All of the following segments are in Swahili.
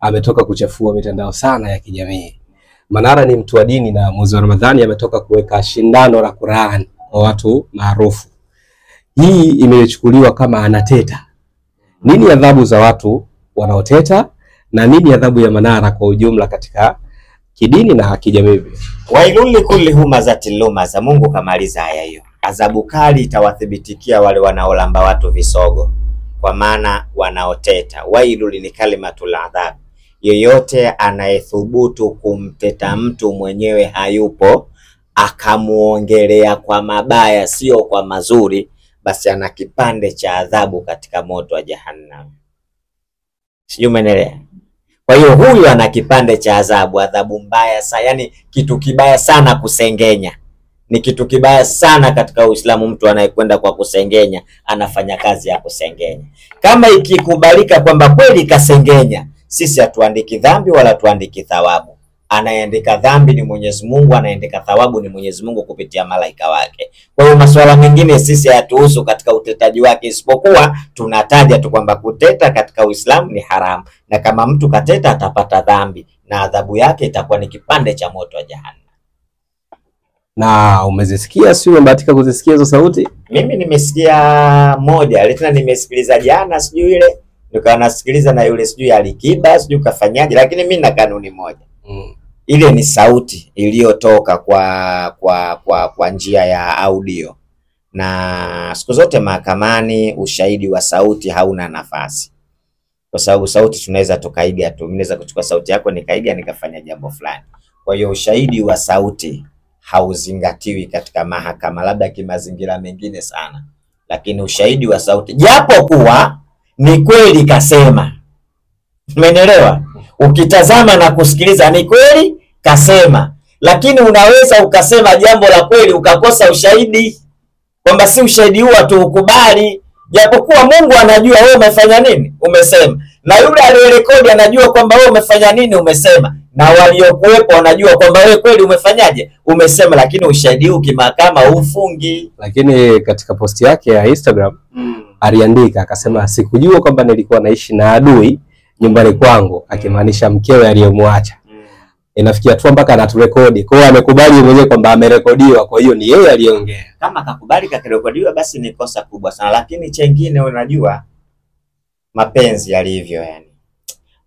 ametoka kuchafua mitandao sana ya kijamii. Manara ni mtu wa dini na mwezi wa Ramadhani ametoka kuweka shindano la Qur'an kwa watu maarufu. Hii imechukuliwa kama anateta. Nini adhabu za watu wanaoteta na nini adhabu ya Manara kwa ujumla katika kidini na kijamii? Wailul kulli humazatil lumaza. Mungu kamaliza aya hiyo. Adhabu kali itawathibitikia wale wanaolamba watu visogo, kwa maana wanaoteta. Wailul ni kalimatul adhab. Yeyote anayethubutu kumteta mtu mwenyewe hayupo, akamuongelea kwa mabaya sio kwa mazuri, basi ana kipande cha adhabu katika moto wa Jahannam. Sijui umeelewa? Kwa hiyo huyu ana kipande cha adhabu mbaya sana, yani kitu kibaya sana kusengenya. Ni kitu kibaya sana katika Uislamu, mtu anayekwenda kwa kusengenya anafanya kazi ya kusengenya. Kama ikikubalika kwamba kweli kasengenya, sisi hatuandiki dhambi wala tuandiki thawabu. Anayeandika dhambi ni Mwenyezi Mungu, anayeandika thawabu ni Mwenyezi Mungu kupitia malaika wake. Kwa hiyo masuala mengine sisi hayatuhusu katika utetaji wake, isipokuwa tunataja tu kwamba kuteta katika Uislamu ni haramu, na kama mtu kateta atapata dhambi na adhabu yake itakuwa ni kipande cha moto wa Jahannam. Na umezisikia, sio umebahatika kuzisikia hizo sauti? Mimi nimesikia moja, tena nimesikiliza jana, sijui ile nikawa nasikiliza na yule sijui Alikiba sijui kafanyaje, lakini mimi na kanuni moja. Ile ni sauti iliyotoka kwa njia ya audio, na siku zote mahakamani ushahidi wa sauti hauna nafasi, kwa sababu sauti tunaweza tukaiga tu. Mimi naweza kuchukua sauti yako nikaiga nikafanya jambo fulani. Kwa hiyo ushahidi wa sauti hauzingatiwi katika mahakama, labda kimazingira mengine sana, lakini ushahidi wa sauti, japo kuwa ni kweli kasema, umeelewa? Ukitazama na kusikiliza ni kweli kasema, lakini unaweza ukasema jambo la kweli ukakosa ushahidi, kwamba si ushahidi huo tu ukubali, japokuwa Mungu anajua wewe umefanya nini umesema, na yule aliyerekodi anajua kwamba wewe umefanya nini umesema, na waliokuwepo wanajua kwamba wewe kweli umefanyaje umesema, lakini ushahidi huu kimahakama ufungi. Lakini katika posti yake ya Instagram aliandika akasema, sikujua kwamba nilikuwa naishi na adui nyumbani kwangu, akimaanisha mkewe aliyemwacha. Inafikia tu mpaka anaturekodi. Kwa hiyo amekubali mwenyewe kwamba amerekodiwa, kwa hiyo ni yeye aliyeongea. Kama akakubali kakirekodiwa basi ni kosa kubwa sana. Lakini chengine, unajua mapenzi yalivyo, yani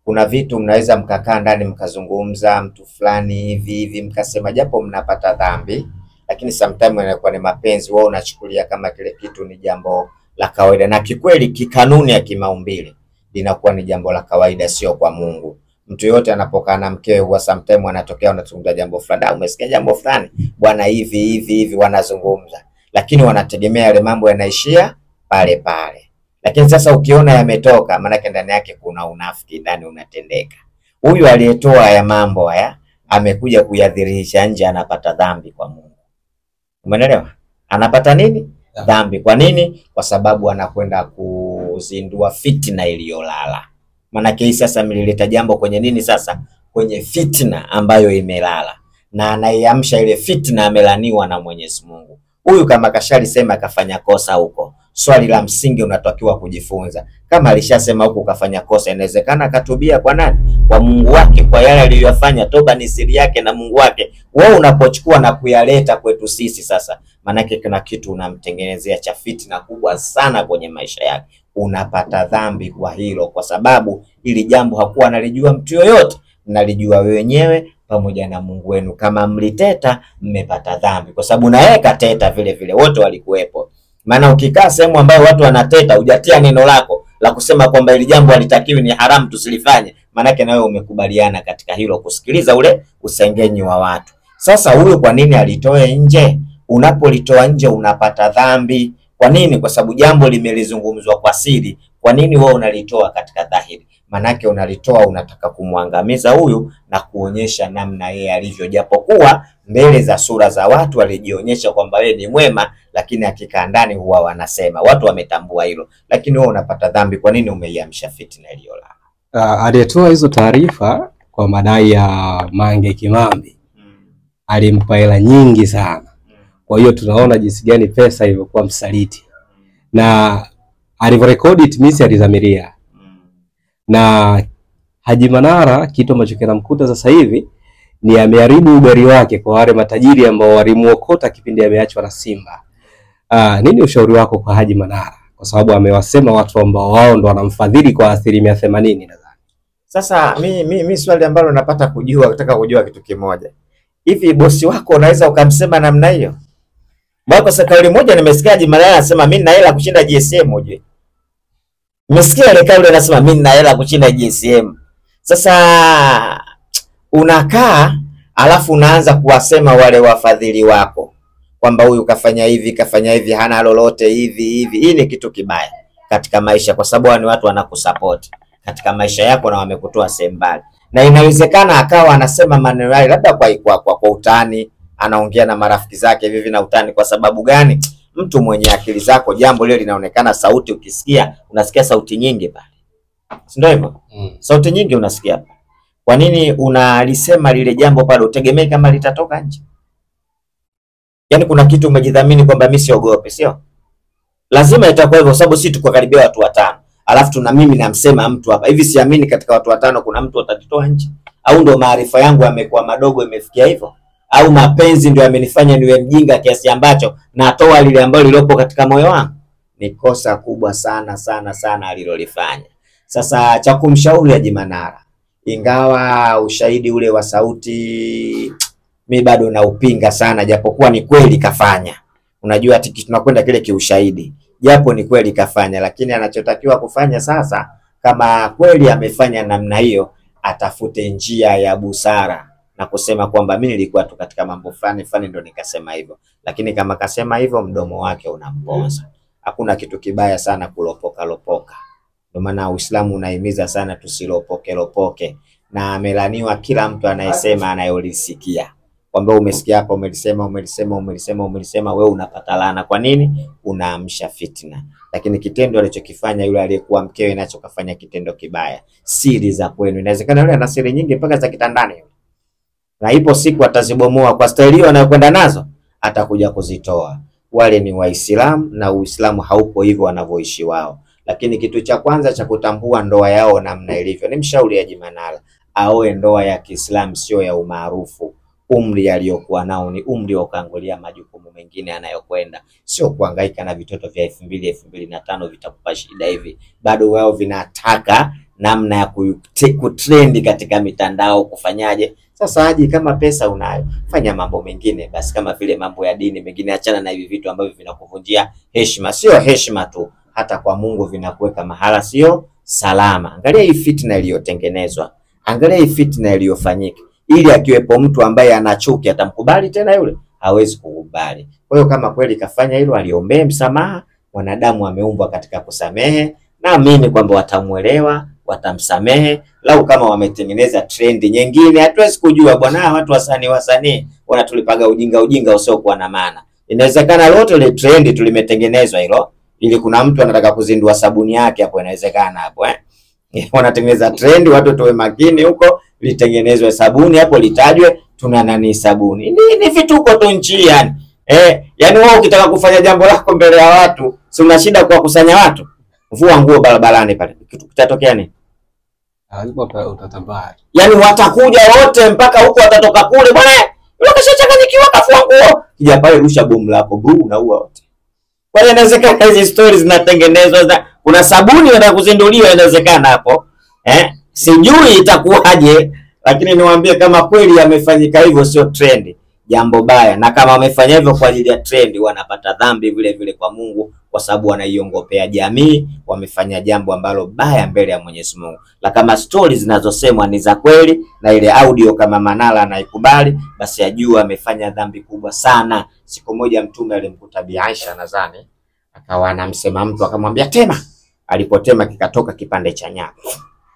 kuna vitu mnaweza mkakaa ndani mkazungumza mtu fulani hivi mkasema, japo mnapata dhambi, lakini sometimes inakuwa ni mapenzi, wewe unachukulia kama kile kitu ni jambo la kawaida, na kikweli kikanuni ya kimaumbile linakuwa ni jambo la kawaida, sio kwa Mungu. Mtu yote anapokaa na mkewe huwa sometimes anatokea anazungumza jambo fulani, umesikia jambo fulani bwana hivi wanazungumza, lakini wanategemea yale mambo yanaishia pale pale. Lakini sasa ukiona yametoka, maana yake ndani yake kuna unafiki ndani unatendeka. Huyu aliyetoa ya mambo haya amekuja kuyadhihirisha nje, anapata dhambi kwa Mungu. Umeelewa? Anapata nini? Dhambi. Kwa nini? Kwa sababu anakwenda kuzindua fitna iliyolala. Maana yake sasa mlileta jambo kwenye nini sasa? Kwenye fitna ambayo imelala. Na anaiamsha ile fitna, amelaniwa na Mwenyezi Mungu. Huyu kama kashali sema kafanya kosa huko, swali la msingi unatakiwa kujifunza. Kama alishasema huko kafanya kosa, inawezekana katubia kwa nani? Kwa Mungu wake, kwa yale aliyofanya. Toba ni siri yake na Mungu wake. Wewe unapochukua na kuyaleta kwetu sisi sasa, manake kuna kitu unamtengenezea cha fitna kubwa sana kwenye maisha yake. Unapata dhambi kwa hilo, kwa sababu ili jambo hakuwa analijua mtu yoyote, mnalijua wewe wenyewe pamoja na Mungu wenu. Kama mliteta mmepata dhambi, kwa sababu na yeye kateta vile vile, wote walikuwepo. Maana ukikaa sehemu ambayo watu wanateta, hujatia neno lako la kusema kwamba ili jambo halitakiwi, ni haramu tusilifanye, maana yake na wewe umekubaliana katika hilo, kusikiliza ule usengenyi wa watu. Sasa huyu kwa nini alitoe nje? Unapolitoa nje unapata dhambi. Kwa nini? Kwa sababu jambo limelizungumzwa kwa siri. Kwa nini wewe unalitoa katika dhahiri? Manake unalitoa unataka kumwangamiza huyu na kuonyesha namna yeye alivyo, japokuwa mbele za sura za watu alijionyesha kwamba yeye ni mwema, lakini akikaa ndani huwa wanasema watu wametambua hilo. Lakini wewe unapata dhambi. Kwa nini? Umeiamsha fitna iliyolala. Aliyetoa hizo taarifa kwa madai ya Mange Kimambi alimpa hela nyingi sana. Kwa hiyo tunaona jinsi gani pesa ilivyokuwa msaliti. Na alivyorekodi it means alizamiria. Na Haji Manara kitu ambacho kinamkuta sasa hivi ni ameharibu ugari wake kwa wale matajiri ambao walimuokota kipindi ameachwa na Simba. Nini ushauri wako kwa Haji Manara? Kwa sababu amewasema watu ambao wao ndo wanamfadhili kwa 80% nadhani. Sasa mi swali ambalo nataka kujua kitu kimoja. Hivi bosi wako unaweza ukamsema namna hiyo? Bado kauli moja nimesikia Haji Manara anasema mimi nina hela kushinda GSM uje. Nimesikia ile kauli anasema mimi nina hela kushinda GSM. Sasa unakaa alafu unaanza kuwasema wale wafadhili wako kwamba huyu kafanya hivi hana lolote hivi. Hii ni kitu kibaya katika maisha, kwa sababu ni watu wanakusupport katika maisha yako na wamekutoa sehemu mbali. Na inawezekana akawa anasema maneno yale labda kwa utani, anaongea na marafiki zake hivi na utani. Kwa sababu gani? Mtu mwenye akili zako, jambo lile linaonekana, sauti ukisikia, unasikia sauti nyingi pale. Si ndio hivyo? Sauti nyingi unasikia. Kwa nini unalisema lile jambo pale utegemee kama litatoka nje? Yaani kuna kitu umejidhamini kwamba mimi siogope, sio? Lazima itakuwa hivyo, sababu sisi tuko karibia watu 5. Alafu tuna mimi namsema mtu hapa. Hivi siamini katika watu 5 kuna mtu atatitoa nje? Au ndo maarifa yangu yamekuwa madogo imefikia hivyo? Au mapenzi ndio yamenifanya niwe mjinga kiasi ambacho natoa lile ambalo lilopo katika moyo wangu? Ni kosa kubwa sana alilolifanya. Sasa cha kumshauri Haji Manara, ingawa ushahidi ule wa sauti mimi bado naupinga sana, japokuwa ni kweli kafanya. Unajua tunakwenda kile kiushahidi. Japo ni kweli kafanya, lakini anachotakiwa kufanya sasa, kama kweli amefanya namna hiyo, atafute njia ya busara na kusema kwamba mimi nilikuwa tu katika mambo fulani ndio nikasema hivyo. Lakini kama kasema hivyo, mdomo wake unamponza. Hakuna kitu kibaya sana kulopoka. Ndio maana Uislamu unahimiza sana tusilopoke. Na amelaniwa kila mtu anayesema anayolisikia. Kwamba umesikia hapa umelisema wewe unapata laana. Kwa nini? Unaamsha fitna. Lakini kitendo alichokifanya yule aliyekuwa mkewe nacho kafanya kitendo kibaya. Siri za kwenu, inawezekana yule ana siri nyingi mpaka za kitandani. Na ipo siku atazibomoa kwa staili hiyo anayokwenda nazo, atakuja kuzitoa. Wale ni Waislamu na Uislamu haupo hivyo wanavyoishi wao. Lakini kitu cha kwanza cha kutambua ndoa yao namna ilivyo, ni mshauri Haji Manara aoe ndoa ya Kiislamu, sio ya umaarufu. Umri aliyokuwa nao ni umri wa kuangalia majukumu mengine anayokwenda, sio kuhangaika na vitoto vya 2005 vitakupa shida hivi. Bado wao vinataka namna ya kutrendi katika mitandao, kufanyaje. Sasa Haji, kama pesa unayo, fanya mambo mengine basi, kama vile mambo ya dini mengine. Achana na hivi vitu ambavyo vinakuvunjia heshima. Sio heshima tu, hata kwa Mungu vinakuweka mahala sio salama. Angalia hii fitna iliyotengenezwa, angalia hii fitna iliyofanyika, ili akiwepo mtu ambaye anachuki atamkubali tena yule? Hawezi kukubali. Kwa hiyo kama kweli kafanya hilo, aliombee msamaha. Wanadamu ameumbwa katika kusamehe, naamini kwamba watamuelewa, watamsamehe. Lau kama wametengeneza trendi nyingine, hatuwezi kujua bwana. Watu wasanii wanatulipaga ujinga usiokuwa na maana. Inawezekana lote ile trendi tulimetengenezwa hilo ili kuna mtu anataka kuzindua sabuni yake hapo, inawezekana hapo wanatengeneza trendi, watu tuwe makini huko, litengenezwe sabuni hapo, litajwe tuna nani sabuni. Ni vitu huko tu nchi yani. Yani wewe ukitaka kufanya jambo lako mbele ya watu, si una shida kwa kusanya watu? Vua nguo barabarani pale, kitu kitatokea nini? Utatambaa. Yani watakuja wote mpaka huko, watatoka kule bwana, yule kashachanganyikiwa kafua nguo. Kija pale rusha bomu lako unaua wote. Kwa hiyo inawezekana hizi stories zinatengenezwa, kuna sabuni inataka kuzinduliwa, inawezekana hapo. Sijui itakuwaje, lakini niwaambie kama kweli yamefanyika hivyo, sio trendi, jambo baya. Na kama wamefanya hivyo kwa ajili ya trendi, wanapata dhambi vile vile kwa Mungu, kwa sababu wanaiongopea jamii. Wamefanya jambo ambalo baya mbele ya Mwenyezi Mungu. La kama stories zinazosemwa ni za kweli na ile audio kama Manara anaikubali, basi ajua amefanya dhambi kubwa sana. Siku moja Mtume alimkuta Bi Aisha nadhani, akawa anamsema mtu, akamwambia tema. Alipotema kikatoka kipande cha nyama.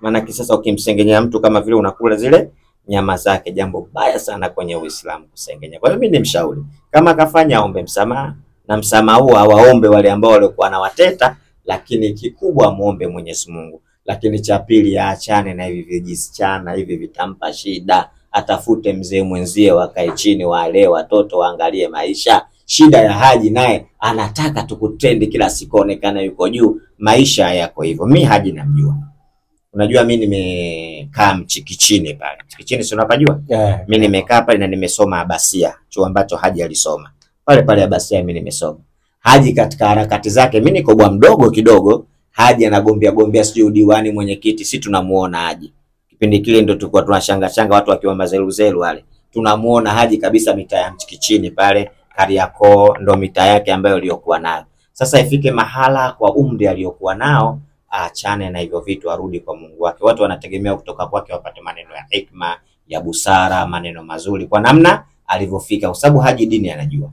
Maana kisasa ukimsengenya mtu kama vile unakula zile nyama zake, jambo baya sana kwenye Uislamu kusengenya. Kwa hiyo mimi ni mshauri, kama kafanya aombe msamaha, na msamaha huo awaombe wale ambao walikuwa na wateta, lakini kikubwa muombe Mwenyezi Mungu. Lakini cha pili, aachane na hivi vijisichana hivi, vitampa shida. Atafute mzee mwenzie, wakae chini, walee watoto, waangalie maisha. Shida ya Haji naye anataka tukutrendi kila siku onekana yuko juu. Maisha yako hivyo. Mimi Haji namjua. Unajua mimi nimekaa Mchikichini pale. Mchikichini si unapajua? Yeah. Mimi nimekaa pale na nimesoma Abasia, chuo ambacho Haji alisoma. Pale pale Abasia mimi nimesoma. Haji katika harakati zake, mimi niko bwa mdogo kidogo, Haji anagombea sijui udiwani, mwenyekiti, si tunamuona Haji. Kipindi kile ndo tulikuwa tunashanga watu wakiwa mazeluzelu wale. Tunamuona Haji kabisa mitaa ya Mchikichini pale, Kariakoo ndo mitaa yake ambayo aliyokuwa nayo. Sasa ifike mahala kwa umri aliyokuwa nao, aachane na hivyo vitu, arudi kwa Mungu wake. Watu wanategemea kutoka kwake wapate maneno ya hikma, ya busara, maneno mazuri kwa namna alivyofika, kwa sababu Haji dini anajua.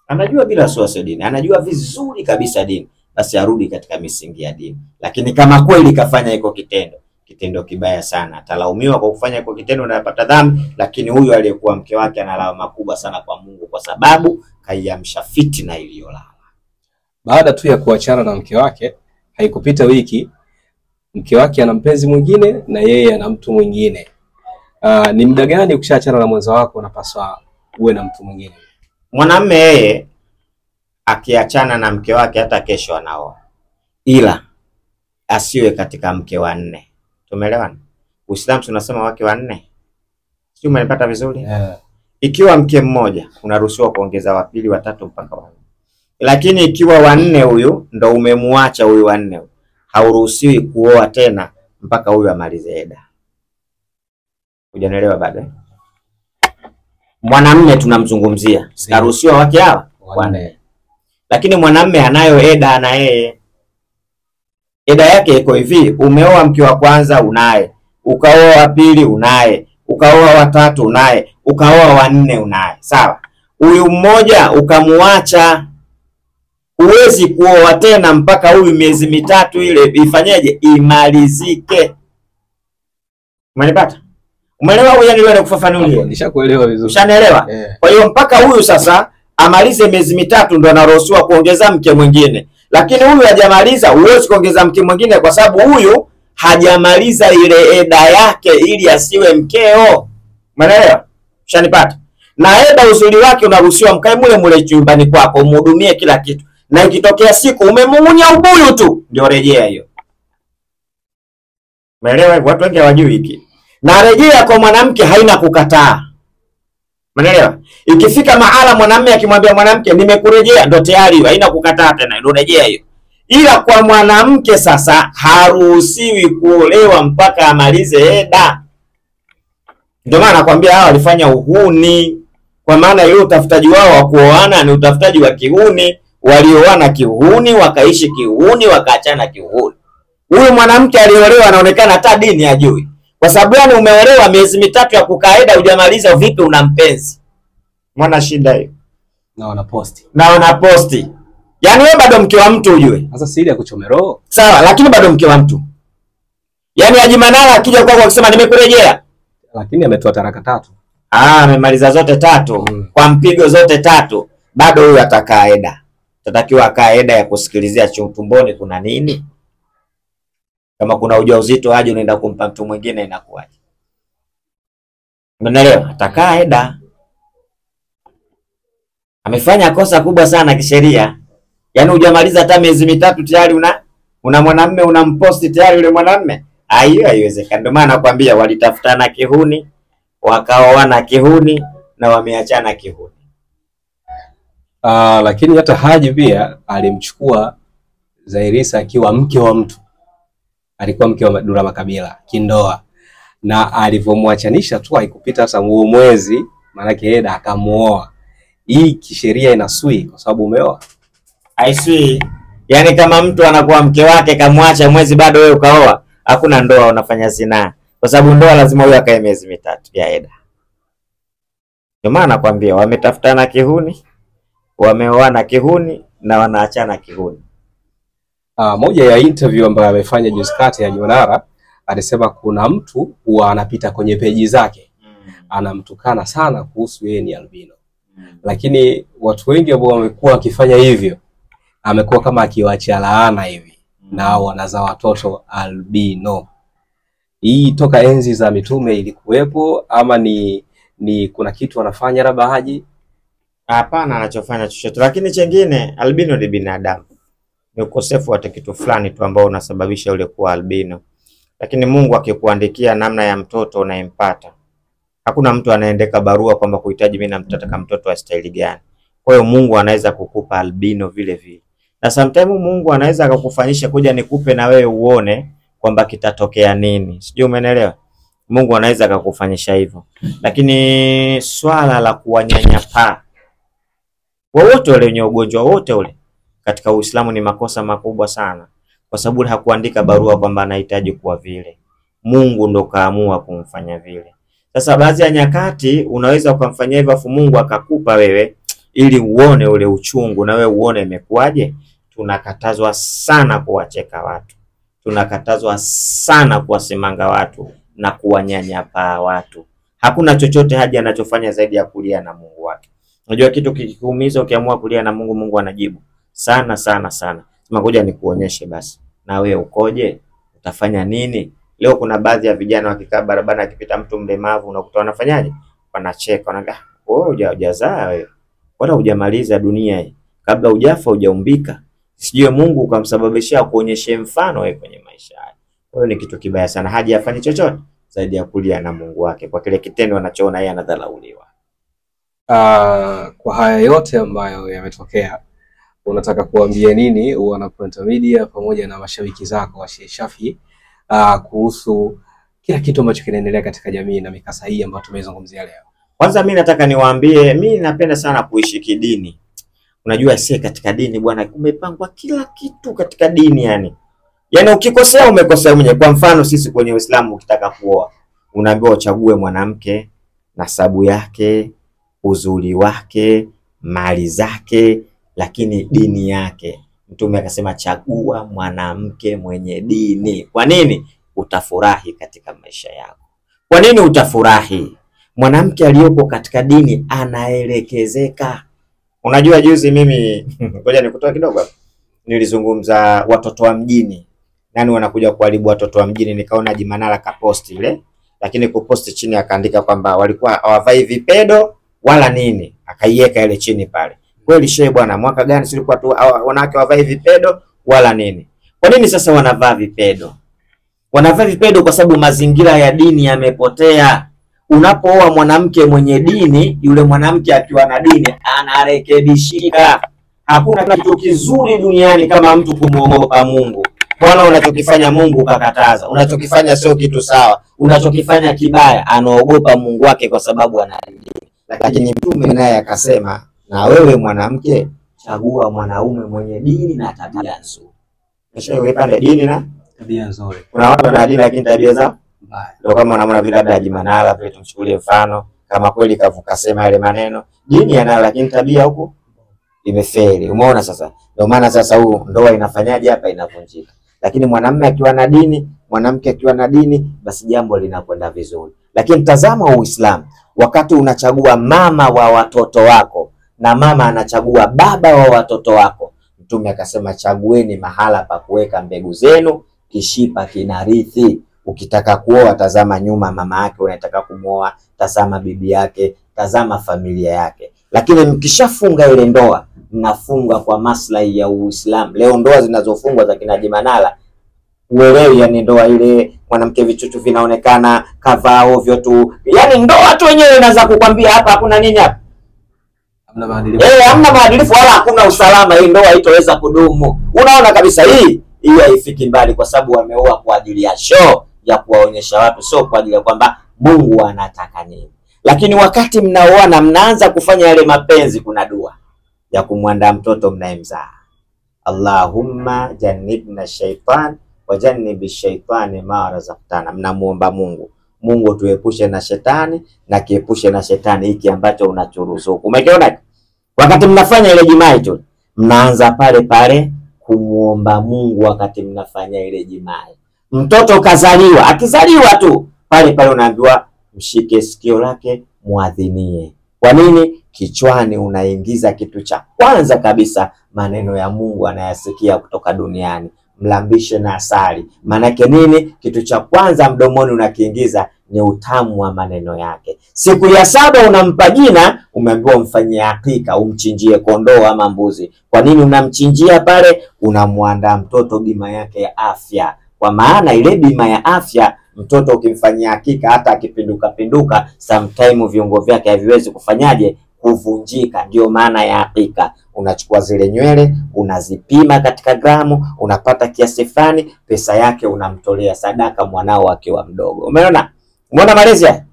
Anajua bila wasiwasi dini, anajua vizuri kabisa dini, basi arudi katika misingi ya dini. Lakini kama kweli kafanya iko kitendo kibaya sana, atalaumiwa kwa kufanya iko kitendo na yapata dhambi, lakini huyu aliyekuwa mke wake ana lawama kubwa sana kwa Mungu kwa sababu kaiamsha fitina iliyolala. Baada tu ya kuachana na mke wake, haikupita wiki, mke wake ana mpenzi mwingine na yeye ana mtu mwingine. Ni muda gani ukishaachana na mwenza wako unapaswa uwe na mtu mwingine? Mwanamume yeye akiachana na mke wake hata kesho anaoa, ila asiwe katika mke wa 4. Tumeelewana? Uislamu tunasema wake wa 4. Sio, umenipata vizuri? Yeah. Ikiwa mke mmoja unaruhusiwa kuongeza wa pili, wa tatu mpaka wa 4. Lakini ikiwa wa 4 huyu ndo umemuacha huyu wa 4, hauruhusiwi kuoa tena mpaka huyu amalize eda. Hujanielewa bado? Mwanamume tunamzungumzia, haruhusiwa wake hawa 4. Lakini mwanamume anayo eda na yeye. Eda yake iko hivi, umeoa mke wa kwanza unaye, ukaoa wa pili unaye, ukaoa wa tatu unaye, ukaoa wa 4 unaye. Sawa? Huyu mmoja ukamuacha, huwezi kuoa tena mpaka huyu miezi mitatu ile ifanyeje? Imalizike. Umenipata? Umeelewa au yani wewe kufafanulia? Nishakuelewa vizuri. Ushanielewa? Yeah. Kwa hiyo mpaka huyu sasa amalize miezi mitatu ndo anaruhusiwa kuongeza mke mwingine. Lakini huyu hajamaliza, huwezi kuongeza mke mwingine kwa sababu huyu hajamaliza ile eda yake ili asiwe mkeo. Umeelewa? Ushanipata? Na eda uzuri wake unaruhusiwa mkae mule chumbani kwako, umhudumie kila kitu. Na ikitokea siku umemumunya ubuyu tu, ndio rejea hiyo. Umeelewa? Watu wengi hawajui hiki. Na rejea kwa mwanamke haina kukataa. Umeelewa? Ikifika mahala mwanamume akimwambia mwanamke nimekurejea, ndio tayari haina kukataa tena, ndio rejea hiyo. Ila kwa mwanamke sasa haruhusiwi kuolewa mpaka amalize eda. Ndio maana nakwambia hawa walifanya uhuni, kwa maana ile utafutaji wao wa kuoana ni utafutaji wa kihuni, walioana kihuni, wakaishi kihuni, wakaachana kihuni. Huyu mwanamke aliolewa anaonekana hata dini hajui. Kwa sababu yani umeolewa miezi mitatu ya kukaida hujamaliza, vipi una mpenzi? Mwana shida hiyo. Na wanaposti. Yaani wewe bado mke wa mtu ujue. Sasa siri ya kuchomero. Sawa, lakini bado mke wa mtu. Yaani Haji Manara akija kwako akisema nimekurejea, lakini ametoa taraka 3. Amemaliza zote 3 kwa mpigo zote 3, bado huyu atakaa eda. Tatakiwa akaa eda ya kusikilizia tumboni kuna nini? Kama kuna ujauzito Haji unaenda kumpa mtu mwingine inakuwaje? Umeelewa? Atakaa eda. Amefanya kosa kubwa sana kisheria. Yaani hujamaliza hata miezi mitatu tayari una mwanamume unamposti tayari yule mwanamume. Hiyo haiwezekani. Ndio maana nakwambia walitafutana kihuni, wakaoana kihuni na wameachana kihuni. Lakini hata Haji pia alimchukua Zairisa akiwa mke wa mtu. Alikuwa mke wa Dula Makabila kindoa. Na alivyomwachanisha tu haikupita hata mwezi, maana eda akamuoa. Hii kisheria inasui kwa sababu umeoa. Haisui. Yaani kama mtu anakuwa mke wake kamwacha mwezi bado wewe ukaoa, hakuna ndoa, unafanya zina. Kwa sababu ndoa lazima huyo akae miezi mitatu ya eda. Ndio maana nakwambia wametafutana kihuni, wameoana kihuni na wanaachana kihuni. Moja ya interview ambayo amefanya juzi kati ya Haji Manara, alisema kuna mtu huwa anapita kwenye peji zake anamtukana sana kuhusu yeye ni albino. Lakini watu wengi ambao wamekuwa wakifanya hivyo amekuwa kama akiwaachia laana hivi, nao wanazaa watoto albino. Hii toka enzi za mitume ilikuwepo ama ni kuna kitu wanafanya labda Haji? Hapana, anachofanya chochote. Lakini chengine, albino ni binadamu. Ni ukosefu wa kitu fulani tu ambao unasababisha yule kuwa albino. Lakini Mungu akikuandikia namna ya mtoto unayempata, hakuna mtu anaendeka barua kwamba kuhitaji mimi namtaka mtoto wa staili gani. Kwa hiyo Mungu anaweza kukupa albino vile vile. Na sometimes Mungu anaweza akakufanyisha kuja nikupe na wewe uone kwamba kitatokea nini. Sijui umeelewa? Mungu anaweza akakufanyisha hivyo. Lakini swala la kuwanyanyapaa wote wale wenye ugonjwa wote ule katika Uislamu ni makosa makubwa sana, kwa sababu hakuandika barua kwamba anahitaji kuwa vile. Mungu ndo kaamua kumfanya vile. Sasa baadhi ya nyakati unaweza ukamfanyia hivyo afu Mungu akakupa wewe ili uone ule uchungu na wewe uone imekuwaje. Tunakatazwa sana kuwacheka watu. Tunakatazwa sana kuwasemanga watu na kuwanyanyapaa watu. Hakuna chochote haja anachofanya zaidi ya kulia na Mungu wake. Unajua kitu kikikuumiza ukiamua kulia na Mungu, Mungu anajibu. Sana sana sana. Sema ngoja nikuonyeshe basi. Na wewe ukoje? Utafanya nini? Leo kuna baadhi ya vijana wakikaa barabara akipita mtu mlemavu unakuta wanafanyaje? Wanacheka, wanaga, "Oh, hujazaa wewe. Wala hujamaliza dunia hii. Kabla hujafa hujaumbika. Sijue Mungu ukamsababishia kuonyeshe mfano wewe kwenye maisha yake." Kwa hiyo ni kitu kibaya sana. Haja afanye chochote zaidi ya kulia na Mungu wake kwa kile kitendo anachoona yeye anadhalauliwa. Kwa haya yote ambayo yametokea, unataka kuambia nini wana Pronto Media pamoja na mashabiki zako wa Sheikh Shafii kuhusu kila kitu ambacho kinaendelea katika jamii na mikasa hii ambayo tumezungumzia leo? Kwanza mimi nataka niwaambie, mimi napenda sana kuishi kidini. Unajua si katika dini bwana kumepangwa kila kitu katika dini yani. Yaani ukikosea umekosea mwenyewe. Kwa mfano sisi kwenye Uislamu ukitaka kuoa, unaambiwa uchague mwanamke, nasabu yake, uzuri wake, mali zake, lakini dini yake. Mtume akasema chagua mwanamke mwenye dini. Kwa nini? Utafurahi katika maisha yako. Kwa nini utafurahi? Mwanamke aliyoko katika dini anaelekezeka. Unajua juzi mimi ngoja nikutoa kidogo hapa. Nilizungumza watoto wa mjini. Nani wanakuja kuharibu watoto wa mjini, nikaona Jimanala kaposti ile, lakini kuposti chini akaandika kwamba walikuwa hawavai vipedo wala nini. Akaiweka ile chini pale. Kweli shehe bwana, mwaka gani silikuwa tu wanawake wavai vipedo wala nini? Kwa nini sasa wanavaa vipedo? Wanavaa vipedo kwa sababu mazingira ya dini yamepotea. Unapooa mwanamke mwenye dini, yule mwanamke akiwa na dini anarekebishika. Hakuna kitu kizuri duniani kama mtu kumuogopa Mungu. Bwana, unachokifanya Mungu kakataza. Unachokifanya sio kitu sawa. Unachokifanya kibaya, anaogopa Mungu wake kwa sababu ana dini. Lakini Mtume naye akasema, na wewe mwanamke chagua mwanaume mwenye dini na tabia nzuri. Kisha pande dini na Tabia nzuri. kuna watu wana dini lakini tabia zao mbaya. Ndio kama unamwona vile labda Jimanala vile, tumchukulie mfano, kama kweli kavuka sema yale maneno, dini ana lakini tabia huko imefeli. Umeona sasa? Ndio maana sasa huu ndoa inafanyaje hapa, inavunjika. Lakini mwanamume akiwa na dini, mwanamke akiwa na dini, basi jambo linakwenda vizuri. Lakini tazama Uislamu, wakati unachagua mama wa watoto wako na mama anachagua baba wa watoto wako, Mtume akasema chagueni mahala pa kuweka mbegu zenu, kishipa kinarithi. Ukitaka kuoa tazama nyuma mama yake, unataka kumuoa tazama bibi yake, tazama familia yake. Lakini mkishafunga ile ndoa, mnafunga kwa maslahi ya Uislamu. Leo ndoa zinazofungwa za kina Jimanala, uelewi yani ndoa ile mwanamke vichuchu vinaonekana, kavaa ovyo tu. Yani ndoa tu wenyewe inaanza kukwambia hapa hakuna nini hapa. Hamna maadili. Hamna maadilifu wala hakuna usalama, hii ndoa haitoweza kudumu. Unaona kabisa hii haifiki mbali, kwa sababu wameoa kwa ajili ya show, ya kuwaonyesha watu, sio kwa ajili ya kwamba Mungu anataka nini. Lakini wakati mnaoana mnaanza kufanya yale mapenzi, kuna dua ya kumwandaa mtoto mnayemzaa. Allahumma jannibna shaitan wa jannibi shaitani ma razaqtana. Mnamuomba Mungu tuepushe na shetani na kiepushe na shetani hiki ambacho unachoruzuku. Umekiona? Wakati mnafanya ile jimaa tu, mnaanza pale pale kumuomba Mungu wakati mnafanya ile jimaa. Mtoto kazaliwa, akizaliwa tu pale pale unaambiwa mshike sikio lake muadhinie. Kwa nini? Kichwani unaingiza kitu cha kwanza kabisa maneno ya Mungu anayasikia kutoka duniani. Mlambishe na asali. Manake nini? Kitu cha kwanza mdomoni unakiingiza ni utamu wa maneno yake. Siku ya 7 unampa jina, umeambiwa umfanyie hakika, umchinjie kondoo ama mbuzi. Kwa nini unamchinjia pale? Unamwandaa mtoto bima yake ya afya. kwa maana ile bima ya afya, mtoto ukimfanyia hakika, hata akipinduka sometime viungo vyake haviwezi kufanyaje, kuvunjika. Ndio maana ya hakika. Unachukua zile nywele, unazipima katika gramu, unapata kiasi fulani, pesa yake unamtolea sadaka mwanao akiwa mdogo. Umeona malezi haya?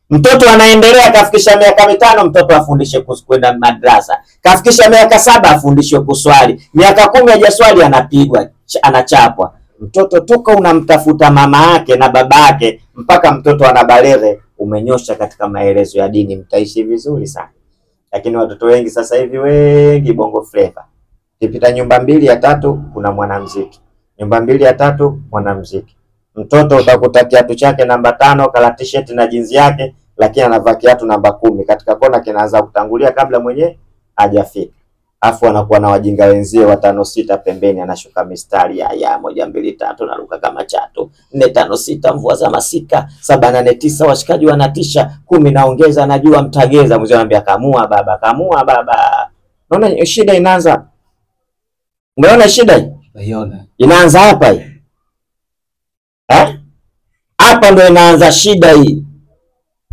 Mtoto anaendelea, kafikisha miaka 5, mtoto afundishe kwenda madrasa. Kafikisha miaka 7, afundishwe kuswali. Miaka 10 hajaswali, anapigwa, anachapwa. Mtoto toka unamtafuta mama yake na baba yake mpaka mtoto anabalere, umenyosha katika maelezo ya dini, mtaishi vizuri sana. Lakini watoto wengi sasa hivi, wengi bongo flavor. Kipita nyumba 2 ya 3 kuna mwanamuziki. Nyumba 2 ya 3 mwanamuziki. Mtoto utakuta kiatu chake namba 5, kala t-shirt na jinzi yake, lakini anavaa kiatu namba 10. Katika kona kinaanza kutangulia kabla mwenye hajafika. Afu anakuwa na wajinga wenzie 5 6 pembeni, anashuka mistari ya 1 2 3, naruka kama chatu. 4 5 6 mvua za masika, 7 8 9 washikaji wanatisha, 10 naongeza najua mtageza. Mzee anambia kamua baba, kamua baba. Unaona shida inaanza? Umeona shida hii? Naiona. Inaanza hapa hii. Hapa ndio inaanza shida hii.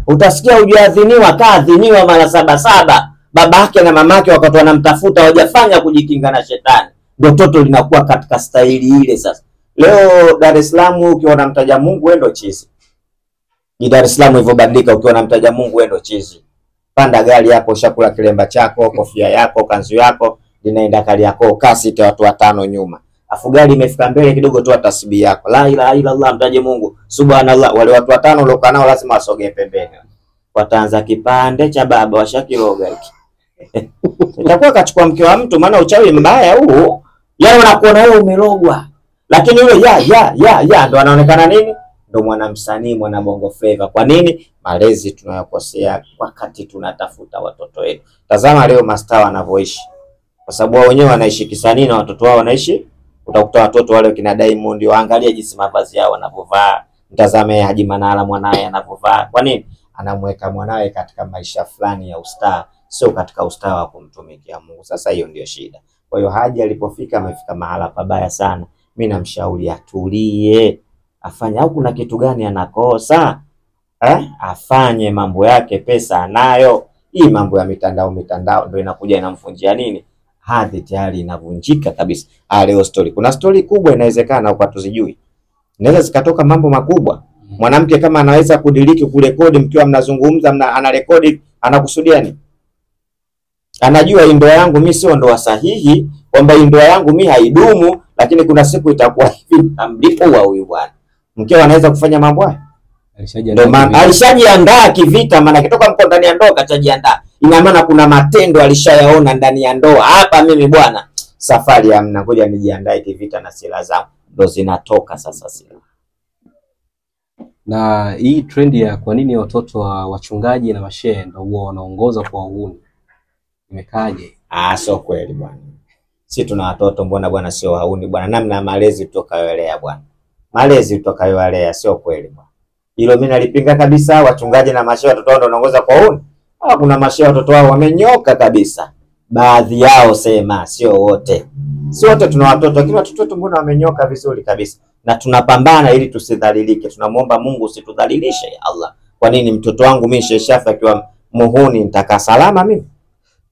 Utasikia hujaadhiniwa, kaadhiniwa mara 7 babake na mamake wakati wanamtafuta hawajafanya kujikinga na shetani. Ndio toto linakuwa katika staili ile sasa. Leo Dar es Salaam ukiona mtaja Mungu wewe ndo chizi. Ni Dar es Salaam hivyo badilika, ukiona mtaja Mungu wewe ndo chizi. Panda gari yako, ushakula kilemba chako, kofia yako, kanzu yako, linaenda kali yako, kasi te watu 5 nyuma. Afu gari imefika mbele kidogo, toa tasbihi yako. La ilaha illa Allah, mtaje Mungu. Subhanallah. Wale watu 5 waliokuwa nao lazima wasogee pembeni. Wataanza kipande cha baba washakiroga hiki. Itakuwa kachukua mke wa mtu, maana uchawi mbaya huu. Yeye unakuona wewe umerogwa. Lakini yule ya ndo anaonekana nini? Ndo mwanamsanii, mwana bongo flavor. Kwa nini? Malezi tunayokosea wakati tunatafuta watoto wetu. Tazama leo mastaa wanavyoishi. Kwa sababu wao wenyewe wanaishi kisanii na watoto wao wanaishi. Utakuta watoto wale kina Diamond, waangalie jinsi mavazi yao wanavyovaa. Mtazame Haji Manara mwanae anavyovaa. Kwa nini? Anamweka mwanae katika maisha fulani ya ustaa, sio katika ustaa wa kumtumikia Mungu. Sasa hiyo ndio shida. Kwa hiyo Haji alipofika, amefika mahala pabaya sana. Mimi namshauri atulie, afanye, au kuna kitu gani anakosa? Afanye mambo yake, pesa anayo. Hii mambo ya mitandao ndio inakuja inamfunjia nini? Hadhi tayari inavunjika kabisa. Leo story, kuna story kubwa inawezekana huko tuzijui. Inaweza zikatoka mambo makubwa. Mwanamke kama anaweza kudiriki kurekodi mkiwa mnazungumza, anarekodi, anakusudia nini? Anajua hii ndoa yangu mimi sio ndoa sahihi, kwamba hii ndoa yangu mimi haidumu, lakini kuna siku itakuwa hivi. Amlipo wa huyu bwana. Mkeo anaweza kufanya mambo haya? Alishajiandaa kivita, maana kitoka mko ndani ya ndoa kachajiandaa. Ina maana kuna matendo alishayaona ndani ya ndoa. Hapa mimi bwana, safari hamna, ngoja nijiandae kivita na silaha zangu. Ndo zinatoka sasa silaha. Na hii trend ya kwa nini watoto wa wachungaji na mashehe ndio huwa wanaongoza kwa uhuni imekaje? Sio kweli bwana. Sisi tuna watoto, mbona bwana sio wahuni bwana? Namna malezi tutokayolea bwana. Malezi tutokayolea sio kweli bwana. Hilo mimi nalipinga kabisa. Wachungaji na mashehe watoto wao ndio wanaongoza kwa uhuni. Kuna mashehe watoto wao wamenyoka kabisa. Baadhi yao sema, sio wote. Sio wote tuna watoto, lakini watoto wetu mbona wamenyoka vizuri kabisa. Na tunapambana ili tusidhalilike. Tunamuomba Mungu usitudhalilishe ya Allah. Kwa nini mtoto wangu mimi Sheikh Shafi akiwa muhuni nitakaa salama mimi?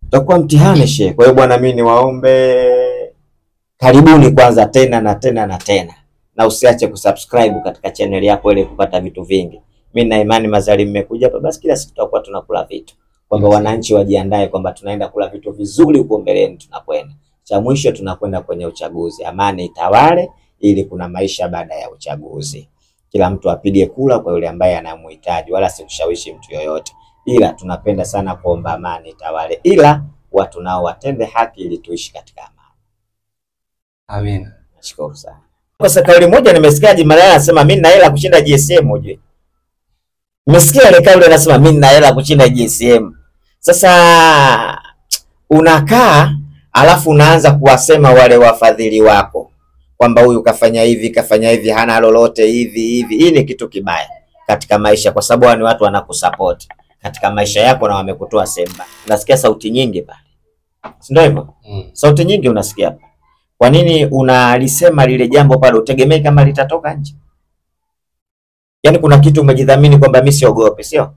Utakuwa mtihani Sheikh. Kwa hiyo bwana, mimi niwaombe karibuni kwanza tena na tena na tena. Na usiache kusubscribe katika channel yako ili kupata vitu vingi. Mimi na imani mazali mmekuja hapa, basi kila siku tutakuwa tunakula vitu. Kwamba wananchi wajiandae kwamba tunaenda kula vitu vizuri huko mbeleni tunakwenda. Cha mwisho tunakwenda kwenye uchaguzi. Amani itawale, ili kuna maisha baada ya uchaguzi. Kila mtu apige kula kwa yule ambaye anamhitaji, wala sikushawishi mtu yoyote. Ila tunapenda sana kuomba amani itawale. Ila watu nao watende haki ili tuishi katika amani. Amen. Nashukuru sana. Kwa kauli moja nimesikia Haji Manara anasema mimi nina hela kushinda GSM uje. Nimesikia ile kauli anasema mimi nina hela kushinda GSM. Sasa unakaa alafu unaanza kuwasema wale wafadhili wako kwamba huyu kafanya hivi, hana lolote hivi. Hii ni kitu kibaya katika maisha, kwa sababu ni watu wanakusupport katika maisha yako na wamekutoa semba. Unasikia sauti nyingi pale, si ndio hivyo? Sauti nyingi unasikia. Kwa nini unalisema lile jambo pale utegemei kama litatoka nje? Yaani kuna kitu umejidhamini kwamba mimi siogope, sio?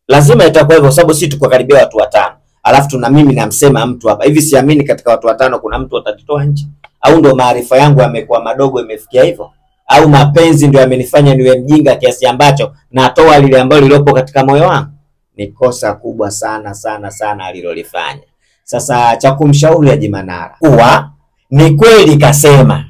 Lazima itakuwa hivyo, sababu sisi tuko karibia watu 5. Alafu tuna mimi namsema mtu hapa. Hivi siamini katika watu 5 kuna mtu atatitoa nje? Au ndo maarifa yangu yamekuwa madogo imefikia hivyo? Au mapenzi ndio yamenifanya niwe mjinga kiasi ambacho natoa lile ambalo lilopo katika moyo wangu? Ni kosa kubwa sana sana sana alilolifanya. Sasa cha kumshauri Haji Manara kuwa ni kweli kasema.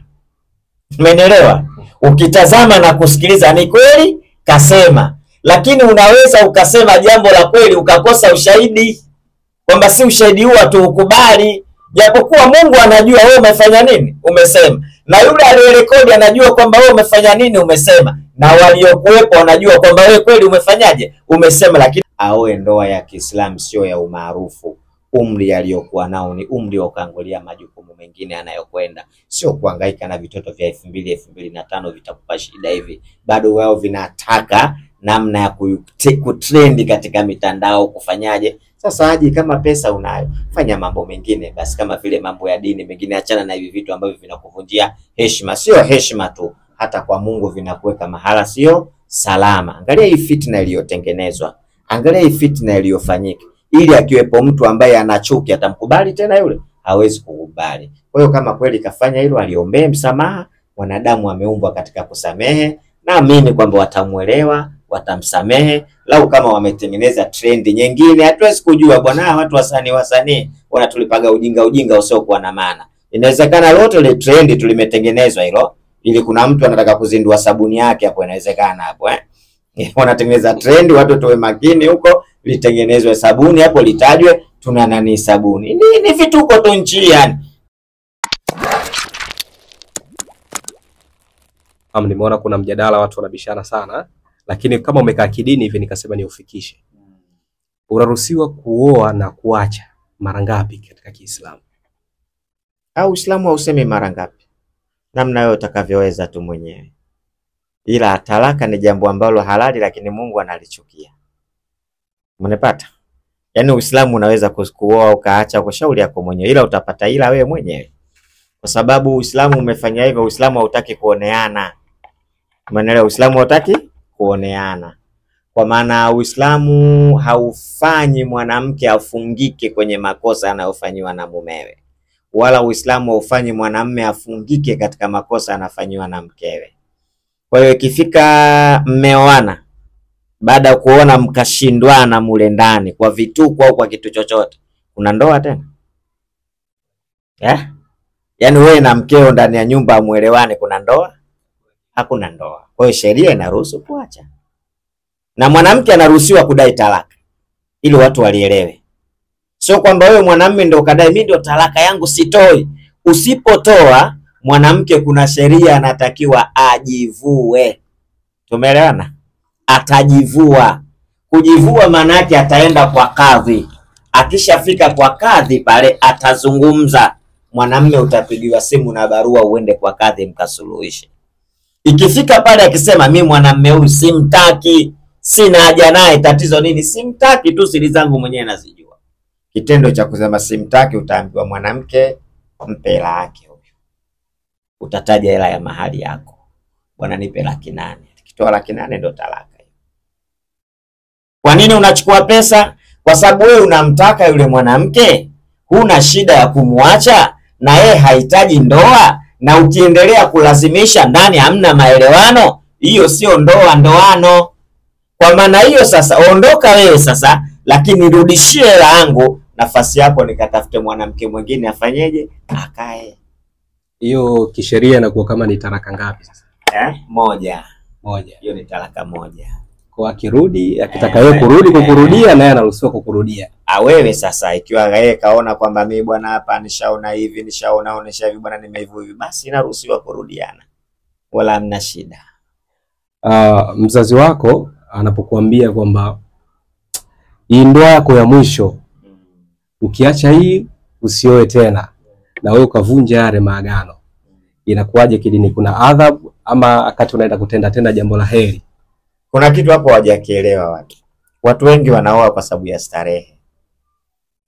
Umeelewa? Ukitazama na kusikiliza ni kweli kasema. Lakini unaweza ukasema jambo la kweli ukakosa ushahidi. Kwamba si ushahidi huo tu ukubali. Japokuwa Mungu anajua wewe umefanya nini, umesema. Na yule aliyerekodi anajua kwamba wewe umefanya nini, umesema. Na waliokuwepo wanajua kwamba wewe kweli umefanyaje, umesema. Lakini aoe ndoa ya Kiislamu sio ya umaarufu. Umri aliyokuwa nao ni umri wa kuangalia majukumu mengine anayokwenda, sio kuhangaika na vitoto vya 2000 2005 vitakupa shida hivi. Bado wao vinataka namna ya kutrend katika mitandao kufanyaje. Sasa Haji, kama pesa unayo, fanya mambo mengine basi, kama vile mambo ya dini mengine. Achana na hivi vitu ambavyo vinakuvunjia heshima. Sio heshima tu, hata kwa Mungu vinakuweka mahala sio salama. Angalia hii fitna iliyotengenezwa, angalia hii fitna iliyofanyika, ili akiwepo mtu ambaye anachuki atamkubali tena yule? Hawezi kukubali. Kwa hiyo kama kweli kafanya hilo, aliombee msamaha. Wanadamu wameumbwa katika kusamehe, naamini kwamba watamuelewa, watamsamehe. Lau kama wametengeneza trend nyingine, hatuwezi kujua bwana. Watu wasanii wanatulipaga ujinga usiokuwa na maana. Inawezekana lote ile trend tulimetengenezwa hilo ili kuna mtu anataka kuzindua sabuni yake hapo, inawezekana hapo wanatengeneza trend, watu tuwe makini huko, litengenezwe sabuni hapo, litajwe tuna nani sabuni. Ni vituko tu nchi yani. Nimeona kuna mjadala watu wanabishana sana, lakini kama umekaa kidini hivi nikasema niufikishe. Unaruhusiwa kuoa na kuacha mara ngapi katika Kiislamu? Au Uislamu hausemi mara ngapi, namna wewe utakavyoweza tu mwenyewe. Ila talaka ni jambo ambalo halali, lakini Mungu analichukia. Mnepata? Yaani Uislamu unaweza kuoa ukaacha kwa shauri yako mwenyewe, ila utapata ila wewe mwenyewe. Kwa sababu Uislamu umefanya hivyo. Uislamu hautaki kuoneana. Maana Uislamu hautaki kuoneana. Kwa maana Uislamu haufanyi mwanamke afungike kwenye makosa anayofanywa na mumewe. Wala Uislamu haufanyi mwanamume afungike katika makosa anafanywa na mkewe. Kwa hiyo ikifika mmeoana, baada ya kuona mkashindwana mule ndani kwa vituko au kwa kitu chochote, kuna ndoa tena? Yaani wewe na mkeo ndani ya nyumba muelewane, kuna ndoa? Hakuna ndoa. Kwa hiyo sheria inaruhusu kuacha. Na mwanamke anaruhusiwa kudai talaka, ili watu walielewe. Sio kwamba wewe mwanamume ndio kadai mimi ndio talaka yangu sitoi. Usipotoa, mwanamke kuna sheria anatakiwa ajivue. Tumeelewana? Atajivua. Kujivua maana yake ataenda kwa kadhi. Akishafika kwa kadhi pale atazungumza. Mwanamume utapigiwa simu na barua uende kwa kadhi mkasuluhishe. Ikifika pale akisema mimi mwanamume huyu simtaki, sina haja naye, tatizo nini? Simtaki tu, siri zangu mwenyewe nazijua. Kitendo cha kusema simtaki, utaambiwa mwanamke mpe hela yake huyo. Utataja hela ya mahali yako. Bwana nipe 800,000. Ukitoa 800,000 ndio talaka hiyo. Kwa nini unachukua pesa? Kwa sababu wewe unamtaka yule mwanamke, huna shida ya kumuacha na yeye hahitaji ndoa, na ukiendelea kulazimisha ndani hamna maelewano, hiyo sio ndoa, ndoano. Kwa maana hiyo sasa ondoka wewe sasa, lakini rudishie hela yangu, nafasi yako nikatafute mwanamke mwingine afanyeje? Akae. Hiyo kisheria inakuwa kama ni talaka ngapi sasa? Moja. Hiyo ni talaka moja. Kwa akirudi, akitaka yeye kurudi kukurudia, naye anaruhusiwa kukurudia. Wewe sasa ikiwa yeye kaona kwamba mimi bwana hapa nishaona hivi, nishaonaonesha hivi bwana nimeivu hivi, basi inaruhusiwa kurudiana. Wala hamna shida. Mzazi wako anapokuambia kwamba hii ndoa yako ya mwisho, ukiacha hii usioe tena, na wewe ukavunja yale maagano, inakuwaje kidini? Kuna adhabu ama wakati unaenda kutenda tena jambo la heri? Kuna kitu hapo hawajakielewa watu. Watu wengi wanaoa kwa sababu ya starehe.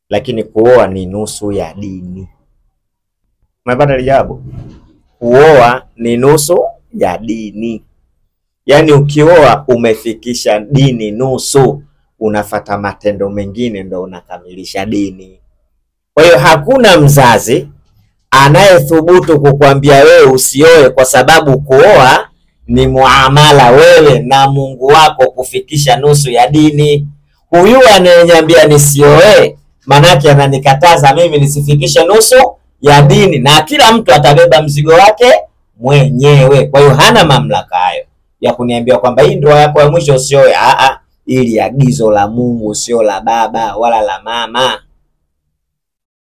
Lakini kuoa ni nusu ya dini. Umepata jawabu? Kuoa ni nusu ya dini. Yaani ukioa umefikisha dini nusu, unafata matendo mengine ndo unakamilisha dini. Kwa hiyo hakuna mzazi anayethubutu kukwambia wewe usioe, kwa sababu kuoa ni muamala wewe na Mungu wako kufikisha nusu ya dini. Huyu anayenyambia nisioe, manake ananikataza mimi nisifikishe nusu ya dini, na kila mtu atabeba mzigo wake mwenyewe. Kwa hiyo hana mamlaka hayo ya kuniambia kwamba hii ndoa yako ya mwisho usioe. Ili agizo la Mungu, sio la baba wala la mama.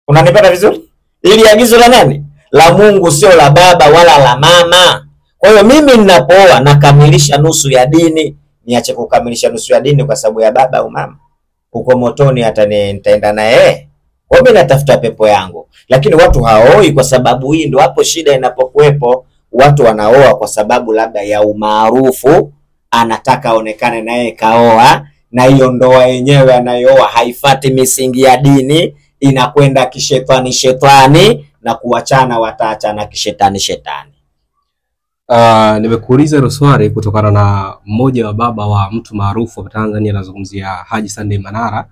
Unanipata vizuri? Ili agizo la nani? La Mungu, sio la baba wala la mama. Kwa hiyo mimi ninapooa nakamilisha nusu ya dini. Niache kukamilisha nusu ya dini kwa sababu ya baba au mama? Huko motoni hata nitaenda naye. Kwa hiyo mimi natafuta pepo yangu. Lakini watu haoi kwa sababu hii, ndio hapo shida inapokuwepo. Watu wanaoa kwa sababu labda ya umaarufu, anataka aonekane naye kaoa, na hiyo ndoa yenyewe anayooa haifati misingi ya dini, inakwenda kishetani na kuachana, wataachana kishetani. Nimekuuliza hilo swali kutokana na mmoja wa baba wa mtu maarufu wa Tanzania, anazungumzia Haji Sunday Manara.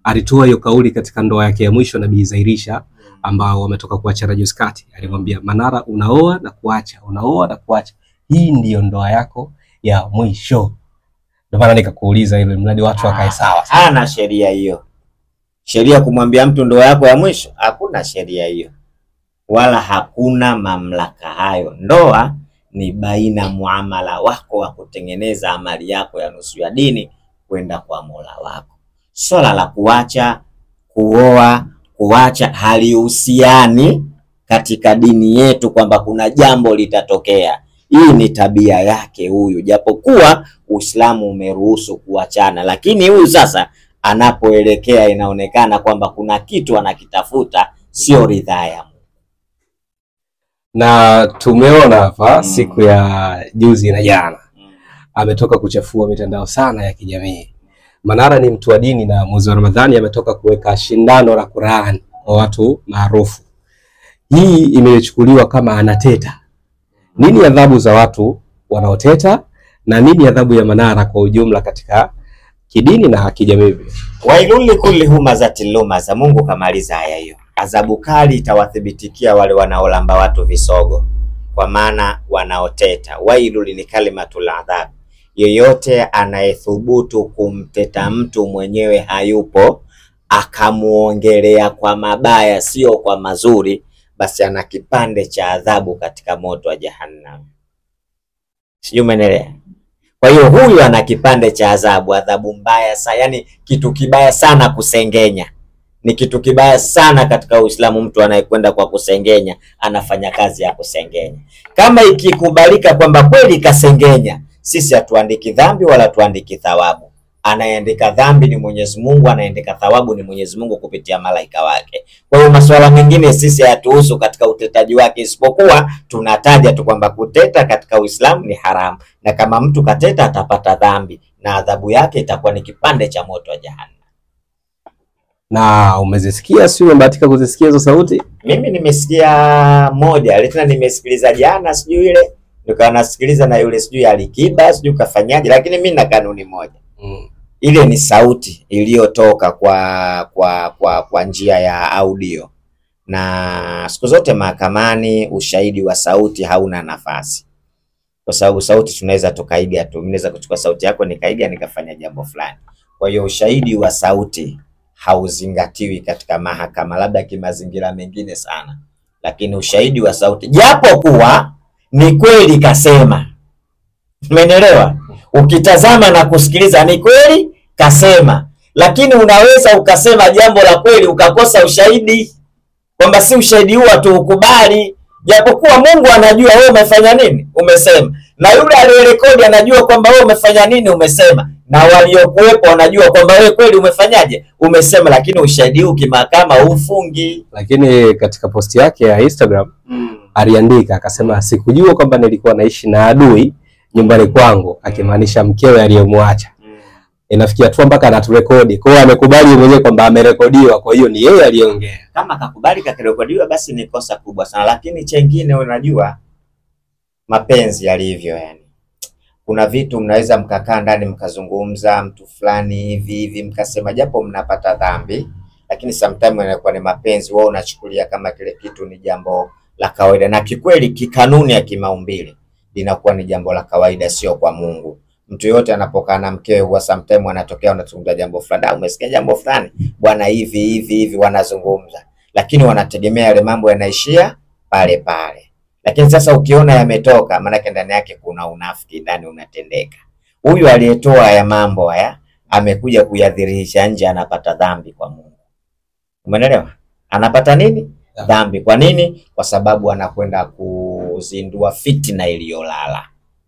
Alitoa hiyo kauli katika ndoa yake ya mwisho na Bi Zairisha, ambao wametoka kuachana juzi kati. Alimwambia Manara, unaoa na kuacha, unaoa na kuacha, hii ndiyo ndoa yako ya mwisho. Ndio maana nikakuuliza ile mradi watu wakae sawa. Hana sheria hiyo. Sheria kumwambia mtu ndoa yako ya mwisho? Hakuna sheria hiyo, wala hakuna mamlaka hayo. Ndoa ni baina muamala wako wa kutengeneza amali yako ya nusu ya dini kwenda kwa Mola wako. Swala la kuacha, kuoa, kuacha halihusiani katika dini yetu kwamba kuna jambo litatokea. Hii ni tabia yake huyu, japokuwa Uislamu umeruhusu kuachana, lakini huyu sasa anapoelekea inaonekana kwamba kuna kitu anakitafuta, sio ridhaa ya Mungu. Na tumeona hapa siku ya juzi na jana ametoka kuchafua mitandao sana ya kijamii. Manara ni mtu wa dini, na mwezi wa Ramadhani ametoka kuweka shindano la Qur'an kwa watu maarufu. Hii imechukuliwa kama anateta. Nini adhabu za watu wanaoteta, na nini adhabu ya Manara kwa ujumla katika kidini na kijamii? Wailul kulli humazatil lumaza. Mungu kamaliza aya hiyo. Adhabu kali itawathibitikia wale wanaolamba watu visogo, kwa maana wanaoteta. Wailul ni kalimatul adhab. Yeyote anayethubutu kumteta mtu mwenyewe hayupo, akamuongelea kwa mabaya sio kwa mazuri, basi ana kipande cha adhabu katika moto wa Jahannam. Sijui umeelewa? Kwa hiyo huyu ana kipande cha adhabu mbaya sana, yani kitu kibaya sana kusengenya. Ni kitu kibaya sana katika Uislamu. Mtu anayekwenda kwa kusengenya anafanya kazi ya kusengenya. Kama ikikubalika kwamba kweli kasengenya, sisi hatuandiki dhambi wala tuandiki thawabu. Anayeandika dhambi ni Mwenyezi Mungu, anayeandika thawabu ni Mwenyezi Mungu kupitia malaika wake. Kwa hiyo masuala mengine sisi hayatuhusu katika utetaji wake, isipokuwa tunataja tu kwamba kuteta katika Uislamu ni haramu, na kama mtu kateta atapata dhambi na adhabu yake itakuwa ni kipande cha moto wa Jahannam. Na umezisikia, sio umebahatika kuzisikia hizo sauti? Mimi nimesikia moja, tena nimesikiliza jana, sijui ile nikawa nasikiliza na yule sijui Alikiba, sijui kafanyaje, lakini mimi na kanuni moja. Ile ni sauti iliyotoka kwa njia ya audio, na siku zote mahakamani ushahidi wa sauti hauna nafasi, kwa sababu sauti tunaweza tukaiga tu. Mimi naweza kuchukua sauti yako nikaiga nikafanya jambo fulani. Kwa hiyo ushahidi wa sauti hauzingatiwi katika mahakama, labda kimazingira mengine sana, lakini ushahidi wa sauti, japo kuwa ni kweli kasema, umeelewa? Ukitazama na kusikiliza ni kweli kasema, lakini unaweza ukasema jambo la kweli ukakosa ushahidi, kwamba si ushahidi huo tu ukubali, japokuwa Mungu anajua wewe umefanya nini umesema, na yule aliyerekodi anajua kwamba wewe umefanya nini umesema, na waliokuwepo wanajua kwamba wewe kweli umefanyaje umesema, lakini ushahidi huu kimahakama ufungi. Lakini katika posti yake ya Instagram aliandika akasema, sikujua kwamba nilikuwa naishi na adui nyumbani kwangu, akimaanisha mkewe aliyemwacha. Inafikia tu mpaka anaturekodi. Kwa hiyo amekubali mwenyewe kwamba amerekodiwa, kwa hiyo ni yeye aliyeongea. Kama kakubali kakirekodiwa basi ni kosa kubwa sana, lakini chengine unajua mapenzi yalivyo yani. Kuna vitu mnaweza mkakaa ndani mkazungumza mtu fulani hivi mkasema japo mnapata dhambi, lakini sometimes inakuwa ni mapenzi, wewe unachukulia kama kile kitu ni jambo la kawaida, na kikweli kikanuni ya kimaumbile linakuwa ni jambo la kawaida, sio kwa Mungu. Mtu yote anapokaa na mkewe huwa sometimes anatokea anazungumza jambo fulani, umesikia jambo fulani bwana hivi wanazungumza, lakini wanategemea yale mambo yanaishia pale pale. Lakini sasa ukiona yametoka, maana yake ndani yake kuna unafiki ndani unatendeka. Huyu aliyetoa ya mambo haya amekuja kuyadhihirisha nje, anapata dhambi kwa Mungu. Umeelewa? Anapata nini? Dhambi. Kwa nini? Kwa sababu anakwenda kuzindua fitina iliyolala.